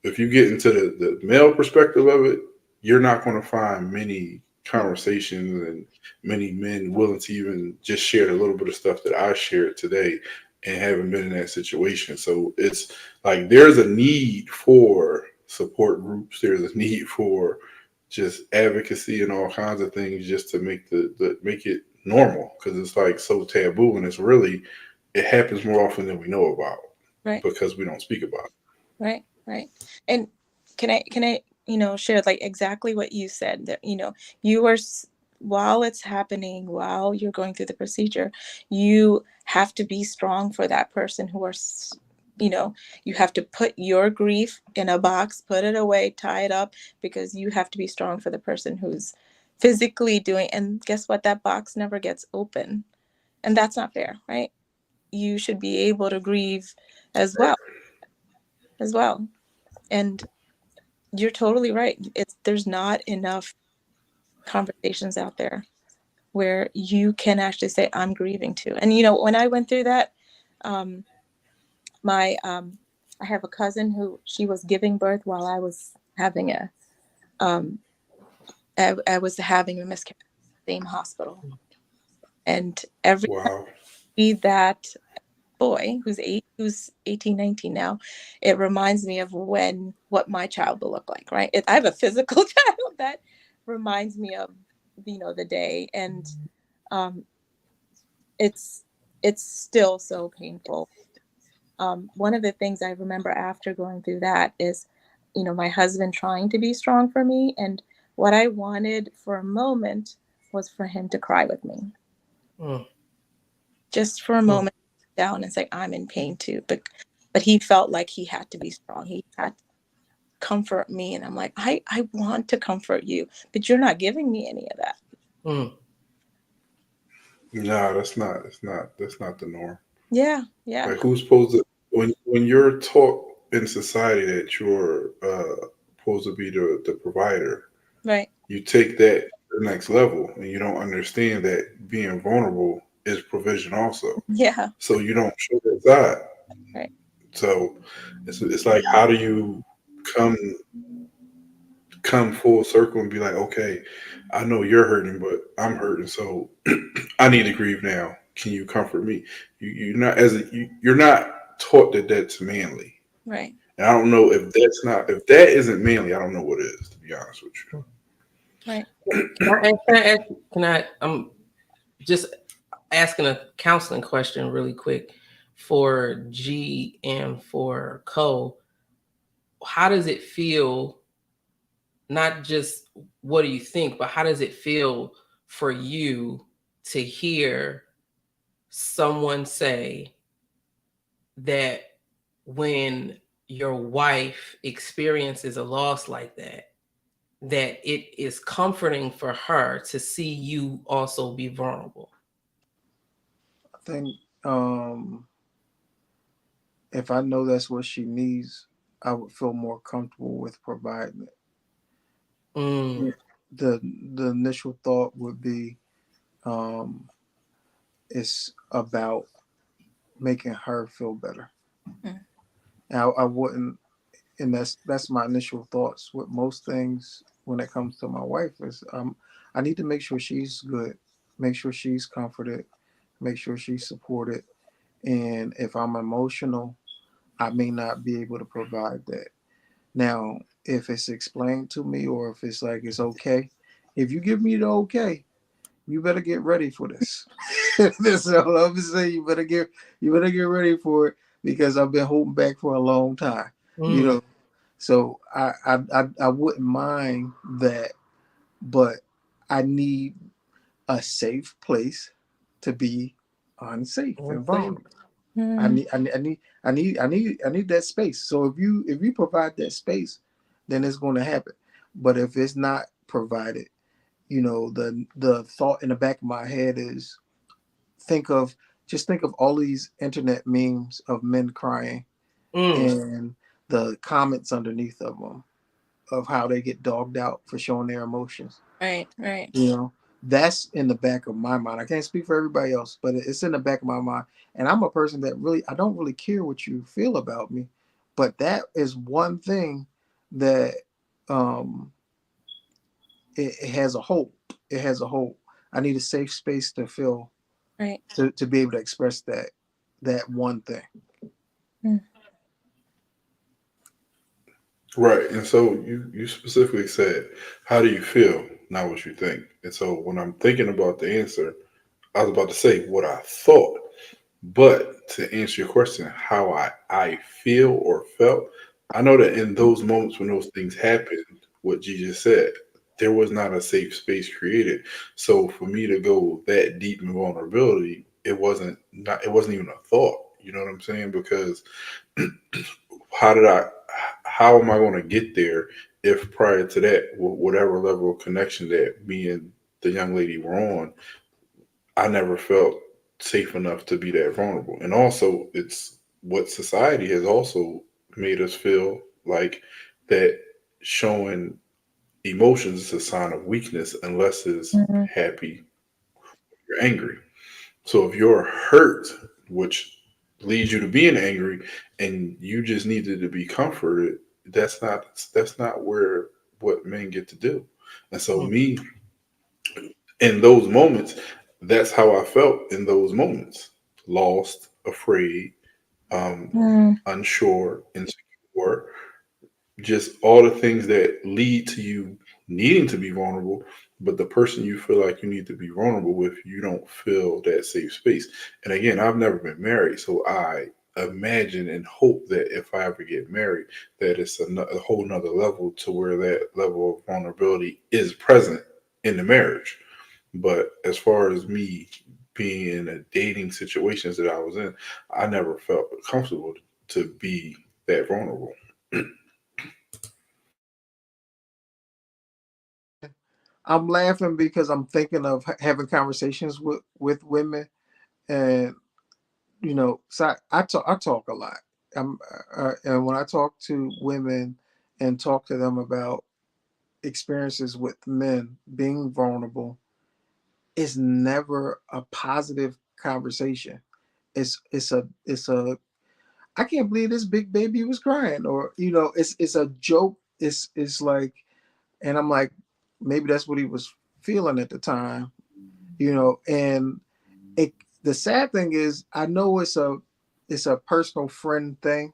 Speaker 3: if you get into the male perspective of it, you're not going to find many conversations and many men willing to even just share a little bit of stuff that I shared today and haven't been in that situation. So it's like there's a need for support groups. There's a need for just advocacy and all kinds of things just to make make it normal, because it's like so taboo, and it happens more often than we know about, because we don't speak about it.
Speaker 7: Right. And can I share like exactly what you said, that you are, while it's happening, while you're going through the procedure, you have to be strong for that person who are, you have to put your grief in a box, put it away, tie it up, because you have to be strong for the person who's physically doing. And guess what? That box never gets open, and that's not fair, right? You should be able to grieve as well. And you're totally right. There's not enough conversations out there where you can actually say, I'm grieving too. And when I went through that, I have a cousin who, she was giving birth while I was having I was having a miscarriage in the same hospital. And every time I see that boy who's 18, 19 now, it reminds me of what my child will look like, right? I have a physical child that reminds me of the day, and it's still so painful. One of the things I remember after going through that is my husband trying to be strong for me. And what I wanted for a moment was for him to cry with me. Just for a moment, down and say, I'm in pain too. But he felt like he had to be strong. He had to comfort me. And I'm like, I want to comfort you, but you're not giving me any of that.
Speaker 3: No, that's not the norm.
Speaker 7: Yeah.
Speaker 3: Like, who's supposed to, when you're taught in society that you're supposed to be the provider,
Speaker 7: right?
Speaker 3: You take that to the next level, and you don't understand that being vulnerable is provision also.
Speaker 7: Yeah.
Speaker 3: So you don't show that side.
Speaker 7: Right.
Speaker 3: So it's like, how do you come full circle and be like, okay, I know you're hurting, but I'm hurting, so I need to grieve now. Can you comfort me? You're not taught that that's manly.
Speaker 7: Right.
Speaker 3: And I don't know if that isn't manly. I don't know what is, to be honest with you.
Speaker 7: Right.
Speaker 2: I'm just asking a counseling question really quick for G and for Co. How does it feel? Not just what do you think, but how does it feel for you to hear someone say that when your wife experiences a loss like that, that it is comforting for her to see you also be vulnerable?
Speaker 4: I think if I know that's what she needs, I would feel more comfortable with providing it. The initial thought would be it's about making her feel better. I wouldn't, and that's my initial thoughts with most things when it comes to my wife is I need to make sure she's good, make sure she's comforted, make sure she's supported. And if I'm emotional, I may not be able to provide that. Now, if it's explained to me or if it's like it's okay, if you give me the okay, you better get ready for this. That's all I'm saying. You better get ready for it because I've been holding back for a long time. So I wouldn't mind that, but I need a safe place to be unsafe and vulnerable. I need that space. So if you provide that space, then it's going to happen. But if it's not provided, the thought in the back of my head is think of all these internet memes of men crying and the comments underneath of them of how they get dogged out for showing their emotions.
Speaker 7: Right.
Speaker 4: That's in the back of my mind. I can't speak for everybody else, but it's in the back of my mind. And I'm a person that I don't really care what you feel about me, but that is one thing that it has a hope. It has a hope. I need a safe space to feel,
Speaker 7: right,
Speaker 4: to be able to express that one thing.
Speaker 3: Right. And so you specifically said, how do you feel? Not what you think. And so when I'm thinking about the answer, I was about to say what I thought. But to answer your question, how I feel or felt, I know that in those moments when those things happened, what G just said, there was not a safe space created. So for me to go that deep in vulnerability, it wasn't even a thought. You know what I'm saying? Because how am I going to get there if prior to that, whatever level of connection that me and the young lady were on, I never felt safe enough to be that vulnerable. And also, it's what society has also made us feel like, that showing emotions is a sign of weakness unless it's happy, you're angry. So if you're hurt, which leads you to being angry, and you just needed to be comforted, that's not where what men get to do. And so me, in those moments, that's how I felt in those moments. Lost, afraid, unsure, insecure, just all the things that lead to you needing to be vulnerable, but the person you feel like you need to be vulnerable with, you don't feel that safe space. And again, I've never been married, so I imagine and hope that if I ever get married, that it's a whole nother level to where that level of vulnerability is present in the marriage. But as far as me being in a dating situations that I was in, I never felt comfortable to be that vulnerable.
Speaker 4: I'm laughing because I'm thinking of having conversations with women, and so I talk a lot. And when I talk to women and talk to them about experiences with men being vulnerable, it's never a positive conversation. It's a I can't believe this big baby was crying, or it's a joke. It's like, and I'm like, maybe that's what he was feeling at the time, and the sad thing is, I know it's a personal friend thing,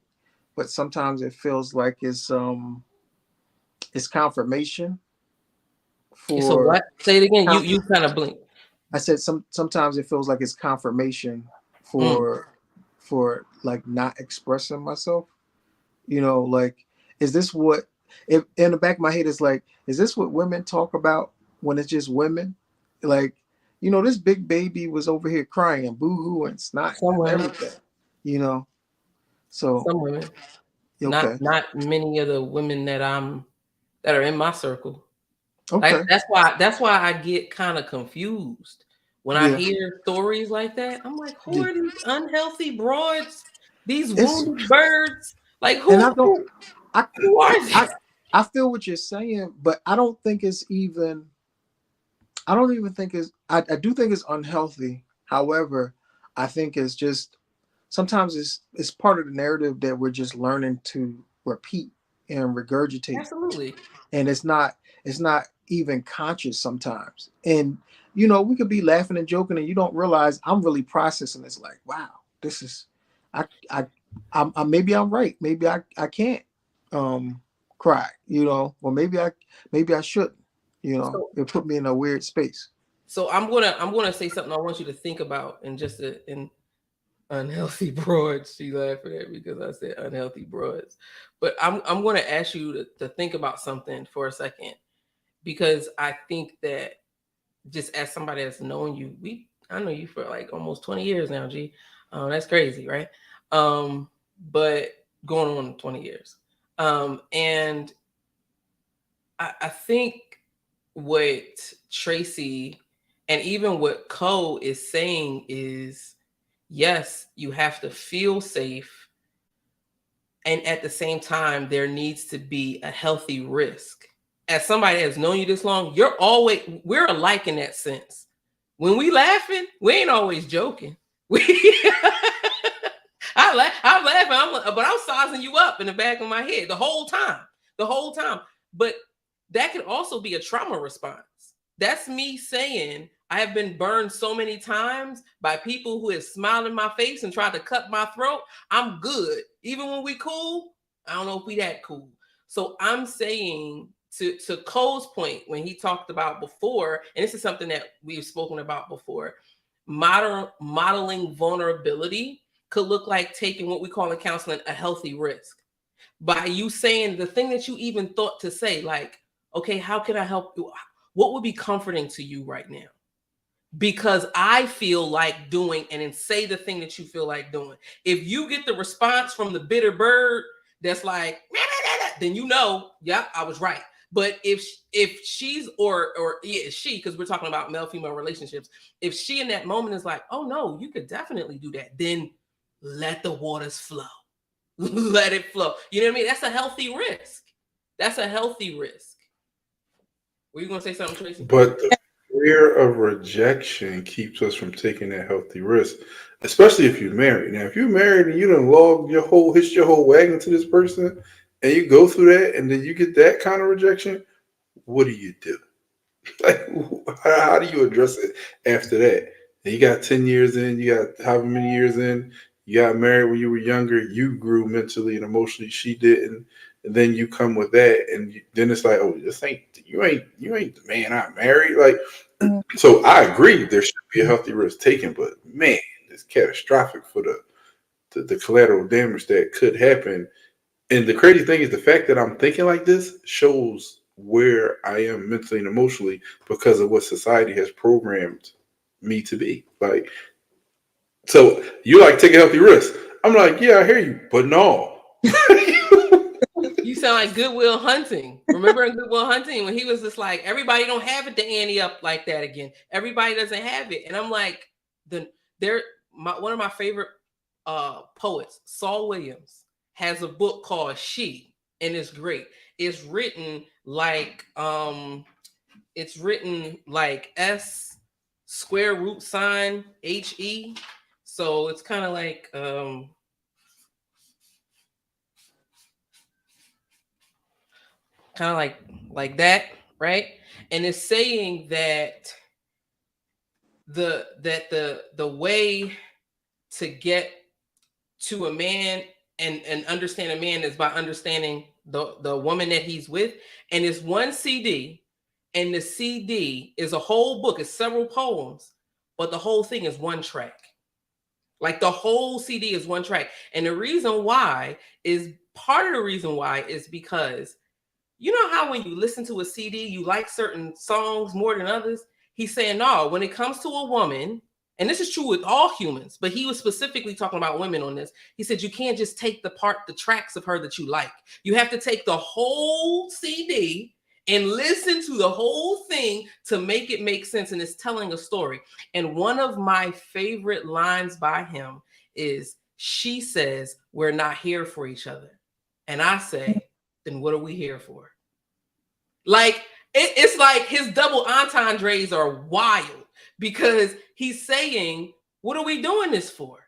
Speaker 4: but sometimes it feels like it's confirmation
Speaker 2: So
Speaker 4: for.
Speaker 2: what? Say it again. You kind of blink.
Speaker 4: I said sometimes it feels like it's confirmation for like not expressing myself. Like, is this what, if in the back of my head is like, is this what women talk about when it's just women? Like, this big baby was over here crying and boo-hoo and snot and everything, so
Speaker 2: some women,
Speaker 4: okay.
Speaker 2: not many of the women that are in my circle.
Speaker 4: Okay.
Speaker 2: Like, that's why I get kind of confused when I hear stories like that. I'm like, who are these unhealthy broads? These wounded birds? Like, who?
Speaker 4: And
Speaker 2: who are they?
Speaker 4: I feel what you're saying, but I don't think it's even. I don't even think it's. I do think it's unhealthy. However, I think it's just sometimes it's part of the narrative that we're just learning to repeat and regurgitate.
Speaker 2: Absolutely.
Speaker 4: And it's not even conscious sometimes. And we could be laughing and joking, and you don't realize I'm really processing this. Like, wow, this is, I maybe I'm right. Maybe I can't cry. Or maybe I shouldn't. It put me in a weird space.
Speaker 2: So I'm gonna say something I want you to think about, and just in unhealthy broads. She laughed at that because I said unhealthy broads. But I'm going to ask you to think about something for a second, because I think that, just as somebody that's known you, I know you for like almost 20 years now, G. That's crazy, right? But going on 20 years. And I think what Tracy and even what Cole is saying is, yes, you have to feel safe. And at the same time, there needs to be a healthy risk. As somebody that's known you this long, we're alike in that sense. When we laughing, we ain't always joking. I'm laughing, but I'm sizing you up in the back of my head the whole time. But that could also be a trauma response. That's me saying, I have been burned so many times by people who have smiled in my face and tried to cut my throat. I'm good. Even when we cool, I don't know if we that cool. So I'm saying, to Cole's point, when he talked about before, and this is something that we've spoken about before, modeling vulnerability could look like taking what we call in counseling a healthy risk. By you saying the thing that you even thought to say, like, okay, how can I help you? What would be comforting to you right now? Because I feel like doing, and then say the thing that you feel like doing. If you get the response from the bitter bird that's like, then yep, I was right. But if she's she, because we're talking about male-female relationships, if she in that moment is like, oh no, you could definitely do that, then let the waters flow. Let it flow. You know what I mean? That's a healthy risk. Were you going to say something, Tracy?
Speaker 3: But the fear of rejection keeps us from taking that healthy risk, especially if you're married. Now, if you're married and you done hitched your whole wagon to this person, and you go through that, and then you get that kind of rejection, what do you do? Like, how do you address it after that? And you got 10 years in, you got however many years in, you got married when you were younger, you grew mentally and emotionally, she didn't. And then you come with that, and then it's like, oh, you ain't the man I married. Like, so I agree there should be a healthy risk taken, but man, it's catastrophic for the the collateral damage that could happen. And the crazy thing is the fact that I'm thinking like this shows where I am mentally and emotionally because of what society has programmed me to be. Like, so you like take a healthy risk. I'm like, yeah, I hear you, but no.
Speaker 2: You sound like Goodwill Hunting. Remember in Goodwill Hunting when he was just like, everybody don't have it to ante up like that again. Everybody doesn't have it. And I'm like, one of my favorite poets, Saul Williams, has a book called She, and it's great. It's written like S square root sign HE. So it's kind of like like that, right? And it's saying that the way to get to a man and understand a man is by understanding the woman that he's with. And it's one CD, and the CD is a whole book. It's several poems, but the whole thing is one track. Like the whole CD is one track. And the reason why is part of the reason why is because you know how when you listen to a CD, you like certain songs more than others? He's saying, no, when it comes to a woman, and this is true with all humans, but he was specifically talking about women on this. He said, you can't just take the tracks of her that you like. You have to take the whole CD and listen to the whole thing to make it make sense. And it's telling a story. And one of my favorite lines by him is, she says, we're not here for each other. And I say, then what are we here for? Like, it's like his double entendres are wild because he's saying, what are we doing this for?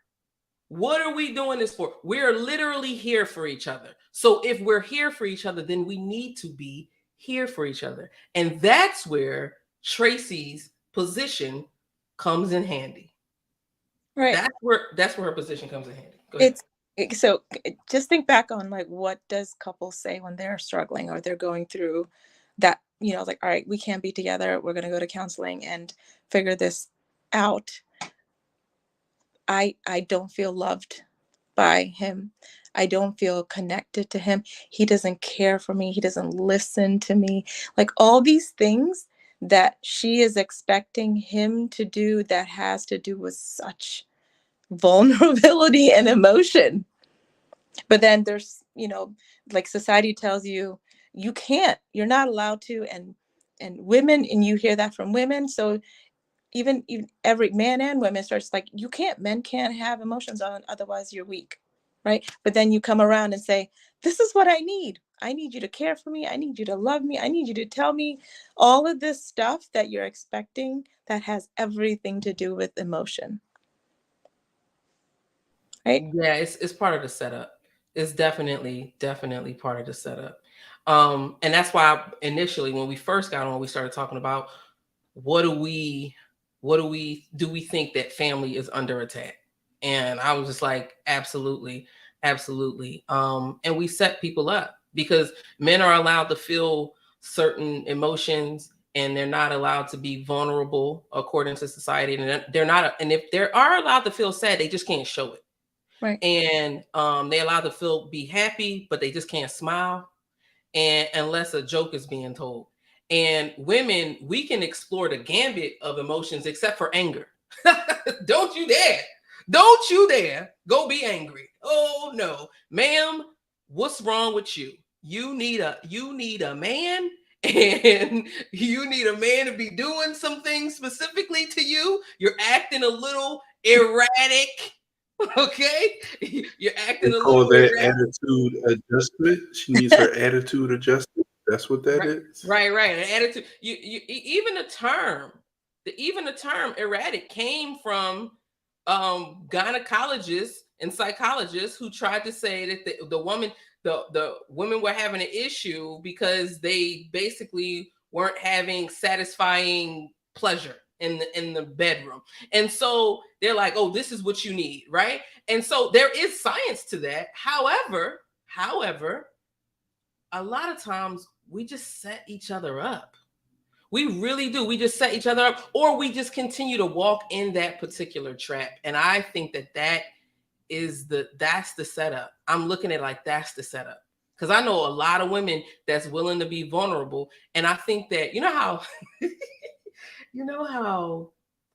Speaker 2: What are we doing this for? We're literally here for each other. So if we're here for each other, then we need to be here for each other. And that's where Tracy's position comes in handy.
Speaker 7: Right.
Speaker 2: That's where her position comes in handy. Go ahead.
Speaker 7: So just think back on like, what does couples say when they're struggling or they're going through that, you know, like, all right, we can't be together. We're going to go to counseling and figure this out. I don't feel loved by him. I don't feel connected to him. He doesn't care for me. He doesn't listen to me. Like all these things that she is expecting him to do that has to do with such vulnerability and emotion. But then there's, you know, like society tells you, you can't, you're not allowed to. And women, and you hear that from women. So even every man and women starts like, men can't have emotions on, otherwise you're weak. Right. But then you come around and say, this is what I need. I need you to care for me. I need you to love me. I need you to tell me all of this stuff that you're expecting that has everything to do with emotion. Right.
Speaker 2: Yeah, it's part of the setup. It's definitely part of the setup. And that's why initially when we first got on, we started talking about do we think that family is under attack? And I was just like, absolutely. And we set people up because men are allowed to feel certain emotions and they're not allowed to be vulnerable according to society. And they're not, and if they are allowed to feel sad, they just can't show it.
Speaker 7: Right.
Speaker 2: And they're allowed to be happy, but they just can't smile. And unless a joke is being told. And women, we can explore the gambit of emotions except for anger. Don't you dare go be angry. Oh no, ma'am, what's wrong with you? You need a man, and you need a man to be doing some things specifically to you. You're acting a little erratic. Okay, you're acting a little
Speaker 3: that attitude adjustment. She needs her attitude adjusted. That's what that is.
Speaker 2: Right. An attitude. You even the term erratic came from gynecologists and psychologists who tried to say that the women were having an issue because they basically weren't having satisfying pleasure in the bedroom. And so they're like, oh, this is what you need, right? And so there is science to that. However, a lot of times we just set each other up. We really do. We just set each other up, or we just continue to walk in that particular trap. And I think that that's the setup. I'm looking at like that's the setup. Because I know a lot of women that's willing to be vulnerable. And I think that, you know how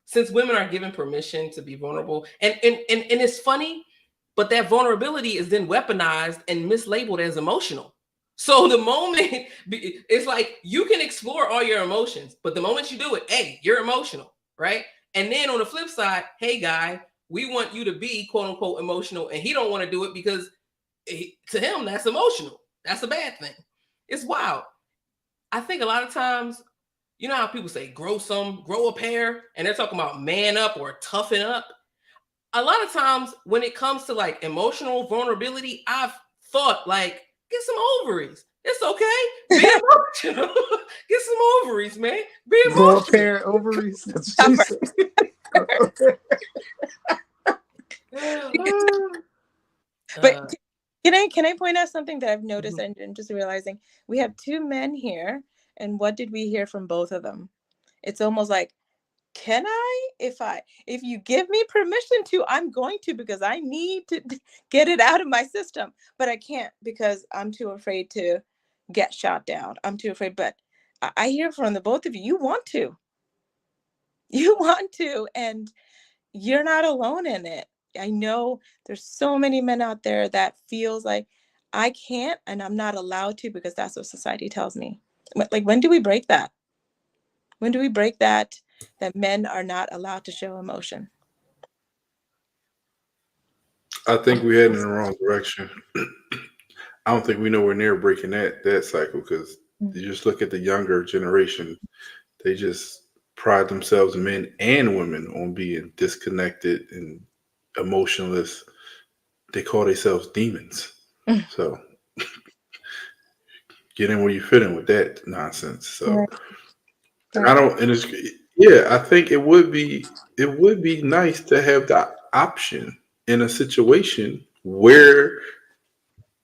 Speaker 2: since women are given permission to be vulnerable, and it's funny, but that vulnerability is then weaponized and mislabeled as emotional. So the moment it's like you can explore all your emotions, but the moment you do it, hey, you're emotional, right? And then on the flip side, hey guy, we want you to be quote unquote emotional, and he don't want to do it because to him that's emotional. That's a bad thing. It's wild. I think a lot of times, you know how people say grow a pair, and they're talking about man up or toughen up. A lot of times when it comes to like emotional vulnerability, I've thought like, get some ovaries. It's okay. Be emotional. Get some ovaries, man. Be emotional.
Speaker 4: Grow a pair of ovaries. That's what she said.
Speaker 7: But can I point out something that I've noticed and just realizing we have two men here, and what did we hear from both of them? It's almost like, can I? If you give me permission to, I'm going to, because I need to get it out of my system, but I can't because I'm too afraid to get shot down. I'm too afraid. But I hear from the both of you, you want to, and you're not alone in it. I know there's so many men out there that feels like I can't and I'm not allowed to because that's what society tells me. Like, when do we break that? When do we break that men are not allowed to show emotion?
Speaker 3: I think we head in the wrong direction. I don't think we nowhere near breaking that cycle, because you just look at the younger generation. They just pride themselves, men and women, on being disconnected and emotionless. They call themselves demons. So get in where you fit in with that nonsense. So
Speaker 7: Right.
Speaker 3: I don't, and it's, yeah, I think it would be nice to have the option in a situation where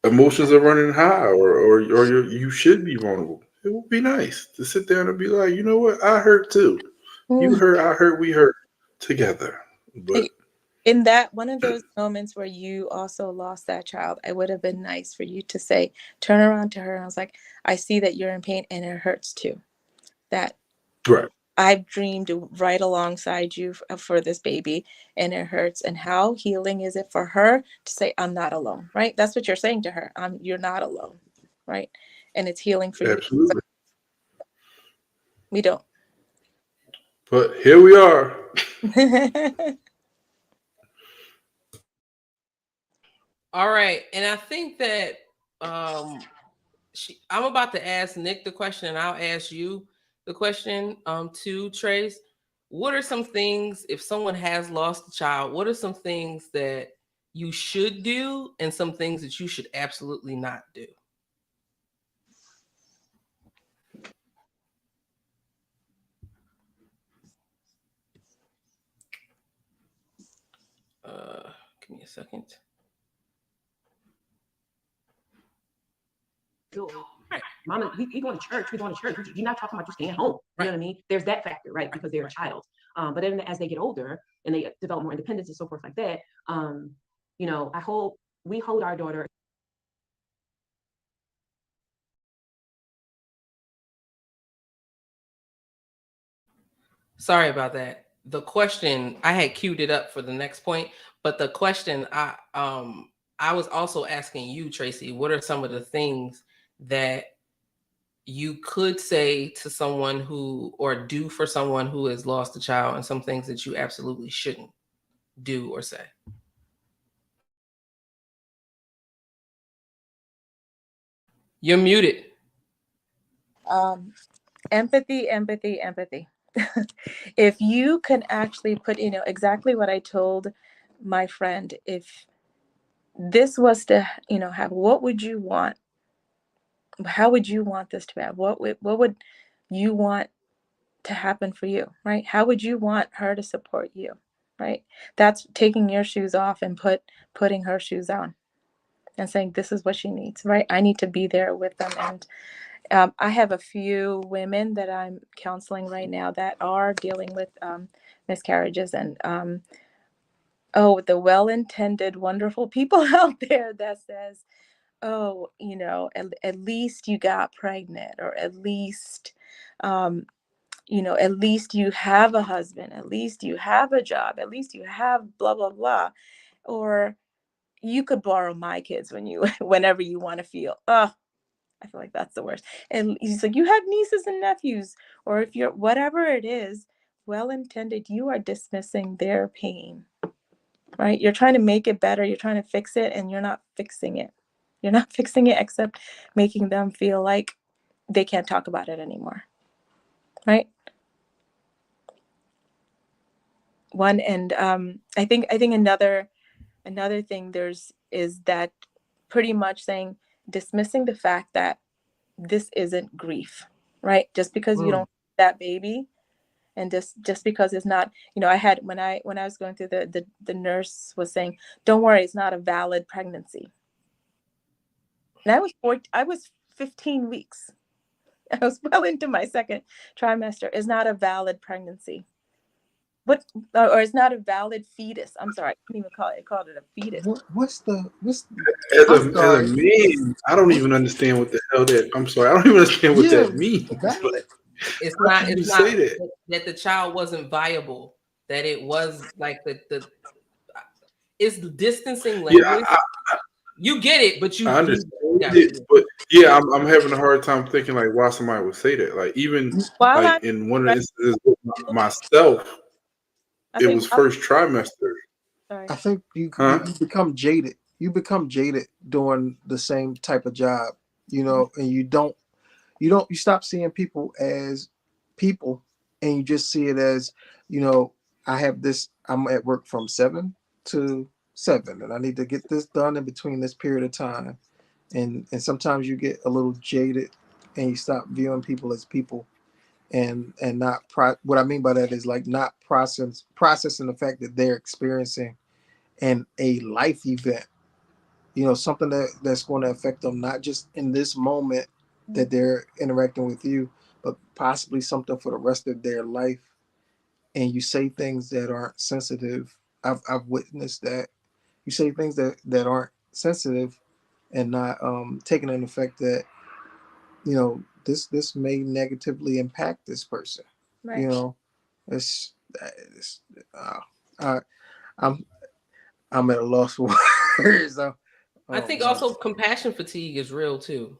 Speaker 3: emotions are running high, or you should be vulnerable. It would be nice to sit down and be like, you know what, I hurt too. You hurt, I hurt, we hurt together. But
Speaker 7: in that one of those moments where you also lost that child, it would have been nice for you to say, turn around to her, and I was like, I see that you're in pain and it hurts too. That
Speaker 3: right.
Speaker 7: I've dreamed right alongside you for this baby, and it hurts. And how healing is it for her to say, I'm not alone, right? That's what you're saying to her. You're not alone, right? And it's healing for you.
Speaker 3: Absolutely.
Speaker 7: We don't.
Speaker 3: But here we are.
Speaker 2: All right. And I think that I'm about to ask Nick the question, and I'll ask you the question too, Trace. What are some things, if someone has lost a child, what are some things that you should do and some things that you should absolutely not do? Give me a second.
Speaker 6: Right. Mama, we going to church. You're not talking about just staying home. You know what I mean? There's that factor, right? Because they're a child. But then as they get older and they develop more independence and so forth like that, you know, we hold our daughter.
Speaker 2: Sorry about that. The question, I had queued it up for the next point, but the question I was also asking you, Tracy, what are some of the things that you could say to someone who, or do for someone who has lost a child, and some things that you absolutely shouldn't do or say? You're muted.
Speaker 7: Empathy. If you can actually put, exactly what I told my friend, if this was to, have, what would you want? How would you want this to happen? What would you want to happen for you, right? How would you want her to support you, right? That's taking your shoes off and putting her shoes on and saying, this is what she needs, right? I need to be there with them. And I have a few women that I'm counseling right now that are dealing with miscarriages, and oh, the well-intended, wonderful people out there that says, oh, you know, at least you got pregnant, or at least, you know, at least you have a husband, at least you have a job, at least you have blah, blah, blah. Or you could borrow my kids whenever you want to feel, I feel like that's the worst. And he's like, you have nieces and nephews, or if you're whatever it is, well-intended, you are dismissing their pain, right? You're trying to make it better. You're trying to fix it, and you're not fixing it. You're not fixing it except making them feel like they can't talk about it anymore, right? One, and I think another thing is that pretty much saying, dismissing the fact that this isn't grief, right? Just because you don't have that baby, and just because it's not, you know, I had when I was going through the nurse was saying, don't worry, it's not a valid pregnancy. And I was 15 weeks. I was well into my second trimester. It's not a valid pregnancy. Or it's not a valid fetus. I'm sorry, I couldn't even call it a fetus.
Speaker 4: What's
Speaker 3: as a man, I don't even understand what the hell that. I'm sorry, I don't even understand what that means.
Speaker 2: It's not that the child wasn't viable. That it was like the it's distancing language.
Speaker 3: Yeah,
Speaker 2: you get it, but you
Speaker 3: I understand it, but yeah, I'm having a hard time thinking like why somebody would say that. Like even like in one of the instances with myself, it was first trimester.
Speaker 4: I think you become jaded. You become jaded doing the same type of job, you know, and you stop seeing people as people, and you just see it as, you know, I'm at work from 7 to 7, and I need to get this done in between this period of time. And sometimes you get a little jaded, and you stop viewing people as people, and not what I mean by that is like not processing the fact that they're experiencing a life event, you know, something that's going to affect them not just in this moment that they're interacting with you, but possibly something for the rest of their life. And you say things that aren't sensitive. I've witnessed that. You say things that aren't sensitive, and not taking into effect that, you know, this may negatively impact this person. Right. You know, I'm at a loss for words.
Speaker 2: I think also compassion fatigue is real too.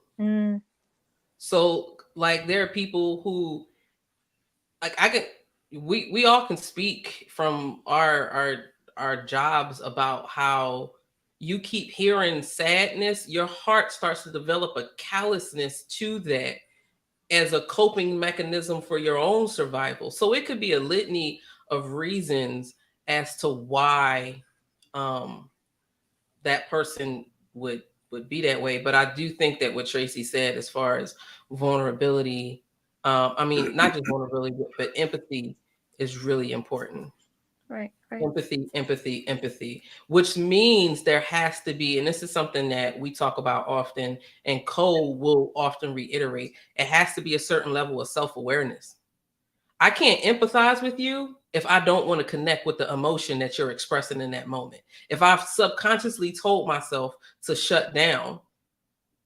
Speaker 2: So like there are people who like we all can speak from our jobs about how you keep hearing sadness, your heart starts to develop a callousness to that as a coping mechanism for your own survival. So it could be a litany of reasons as to why that person would be that way. But I do think that what Tracy said as far as vulnerability, I mean, not just vulnerability, but empathy is really important.
Speaker 7: Right.
Speaker 2: Empathy, which means there has to be, and this is something that we talk about often, and Cole will often reiterate, it has to be a certain level of self-awareness. I can't empathize with you if I don't want to connect with the emotion that you're expressing in that moment. If I've subconsciously told myself to shut down,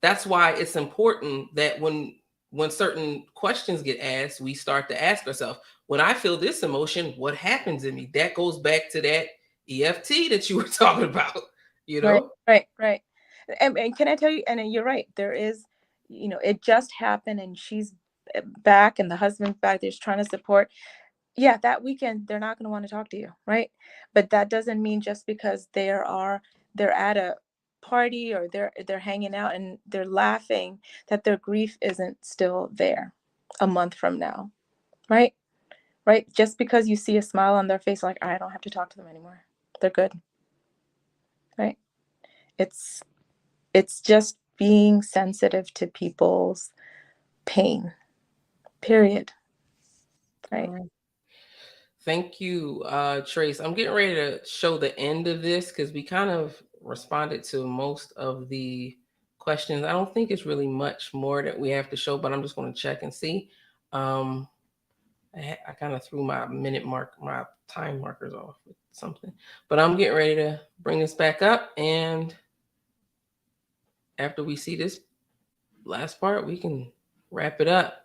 Speaker 2: that's why it's important that when certain questions get asked, we start to ask ourselves, when I feel this emotion, what happens in me? That goes back to that EFT that you were talking about, you know?
Speaker 7: Right. And can I tell you, and you're right, there is, you know, it just happened and she's back and the husband's back, they're trying to support. Yeah, that weekend, they're not going to want to talk to you, right? But that doesn't mean just because they're at a party or they're hanging out and they're laughing that their grief isn't still there a month from now, right? Just because you see a smile on their face, like, I don't have to talk to them anymore, they're good, right? It's just being sensitive to people's pain, period. Right.
Speaker 2: Thank you, Trace. I'm getting ready to show the end of this because we kind of responded to most of the questions. I don't think it's really much more that we have to show, but I'm just going to check and see. I kind of threw my my time markers off with something, but I'm getting ready to bring this back up. And after we see this last part, we can wrap it up.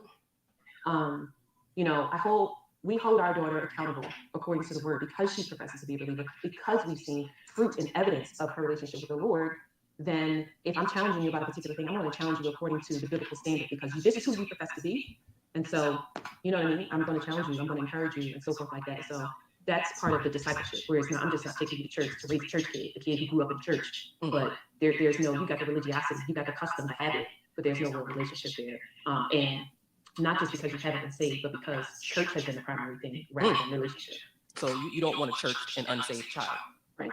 Speaker 6: We hold our daughter accountable according to the word because she professes to be a believer, because we've seen fruit and evidence of her relationship with the Lord. Then if I'm challenging you about a particular thing, I'm going to challenge you according to the biblical standard, because this is who you profess to be. And so, you know what I mean? I'm going to challenge you, I'm going to encourage you, and so forth like that. So that's part of the discipleship, where it's not, I'm just not taking you to church to raise a church kid, the kid who grew up in church. But there's no, you got the religiosity, you got the custom, the habit, but there's no real relationship there. And not just because you haven't been saved, but because church has been the primary thing rather than relationship.
Speaker 2: So you don't want to church an unsaved child.
Speaker 6: Right.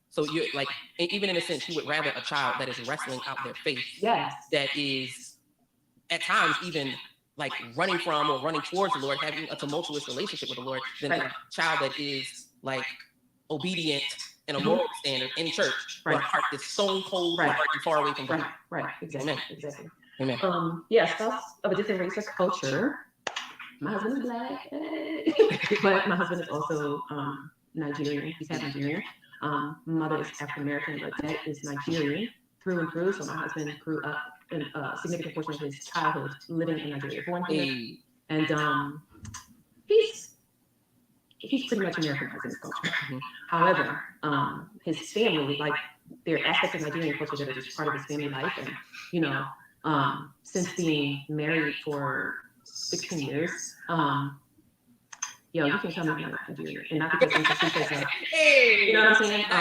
Speaker 2: So you're like, even in a sense, you would rather a child that is wrestling out their faith,
Speaker 6: yes,
Speaker 2: that is at times even like running from or running towards the Lord, having a tumultuous relationship with the Lord, than a child that is like obedient and a moral standard in church, but heart is stone cold, and far away from God.
Speaker 6: Right. Exactly.
Speaker 2: Amen.
Speaker 6: Spouse of a different race or culture. My husband is Black, but my husband is also Nigerian. He's half Nigerian. Mother is African American, but dad is Nigerian through and through. So my husband grew up in a significant portion of his childhood living in Nigeria, born here, and he's pretty much Americanized in his culture. However, his family, like, there are aspects of Nigerian culture that are just part of his family life, and since being married for 16 years, you can tell me I'm not Nigerian, and not because I'm just because, you know what I'm saying?
Speaker 2: All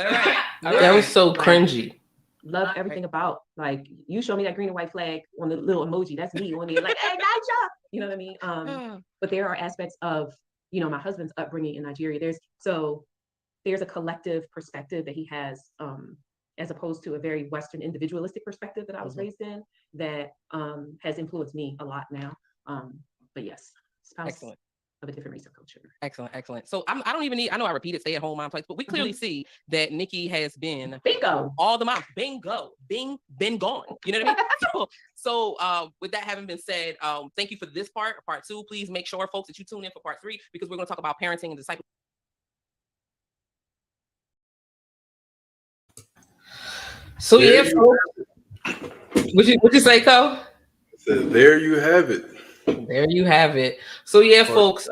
Speaker 2: right. That was so cringy.
Speaker 6: Love everything about, like, you show me that green and white flag on the little emoji, that's me on there, like, hey, Niger! You know what I mean? But there are aspects of, my husband's upbringing in Nigeria. There's a collective perspective that he has, as opposed to a very Western individualistic perspective that I was raised in, that has influenced me a lot now. But yes, spouse. Excellent. Of a different race or culture.
Speaker 2: Excellent. So I don't even need, I know I repeated stay at home mom place, but we clearly see that Nykki has been
Speaker 6: bingo,
Speaker 2: all the moms, been gone. You know what I mean? So with that having been said, thank you for this part 2. Please make sure, folks, that you tune in for part 3, because we're going to talk about parenting and discipleship. So yeah, folks. What'd you say, Co?
Speaker 3: So there you have it.
Speaker 2: There you have it. So yeah, folks,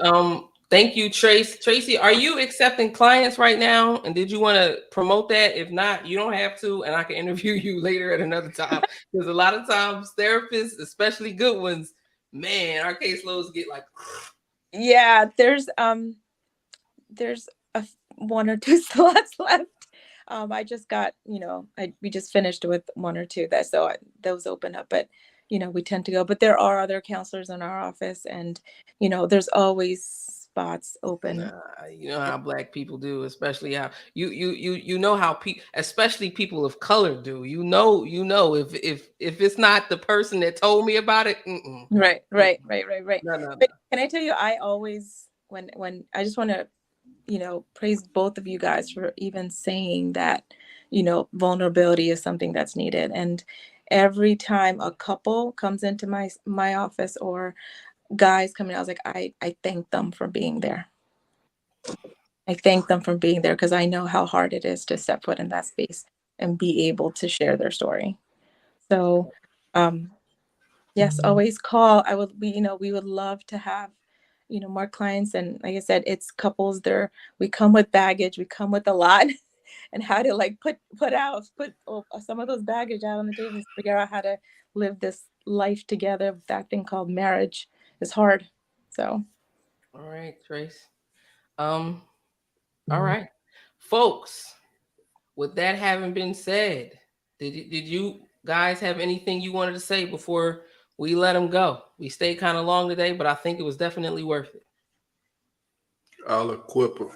Speaker 2: thank you, Tracy. Are you accepting clients right now? And did you want to promote that? If not, you don't have to, and I can interview you later at another time. Because a lot of times therapists, especially good ones, man, our caseloads get like.
Speaker 7: Yeah, there's 1 or 2 slots left. I just got, we just finished with 1 or 2 those open up, but we tend to go, but there are other counselors in our office, and there's always spots open.
Speaker 2: You know how Black people do, especially how you know how especially people of color do. If it's not the person that told me about it.
Speaker 7: Right.
Speaker 2: No.
Speaker 7: But can I tell you, I always when I just want to praise both of you guys for even saying that vulnerability is something that's needed. And every time a couple comes into my office, or guys coming out, I was like, I thank them for being there. I thank them for being there, because I know how hard it is to step foot in that space and be able to share their story. So yes, always call. We would love to have more clients. And like I said, it's couples there. We come with baggage, we come with a lot, and how to like put some of those baggage out on the table and figure out how to live this life together. That thing called marriage is hard. So.
Speaker 2: All right, Trace. All right, folks, with that having been said, did you guys have anything you wanted to say before we let them go? We stayed kind of long today, but I think it was definitely worth it.
Speaker 3: I'll equip them.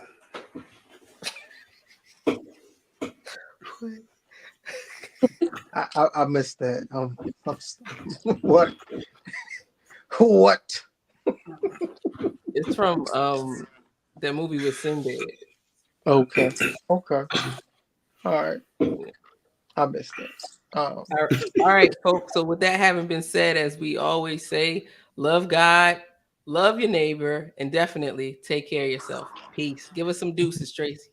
Speaker 4: I missed that. What? What?
Speaker 2: It's from that movie with Sinbad.
Speaker 4: Okay. All right. I missed it.
Speaker 2: All right, folks. So with that having been said, as we always say, love God, love your neighbor, and definitely take care of yourself. Peace. Give us some deuces, Tracy.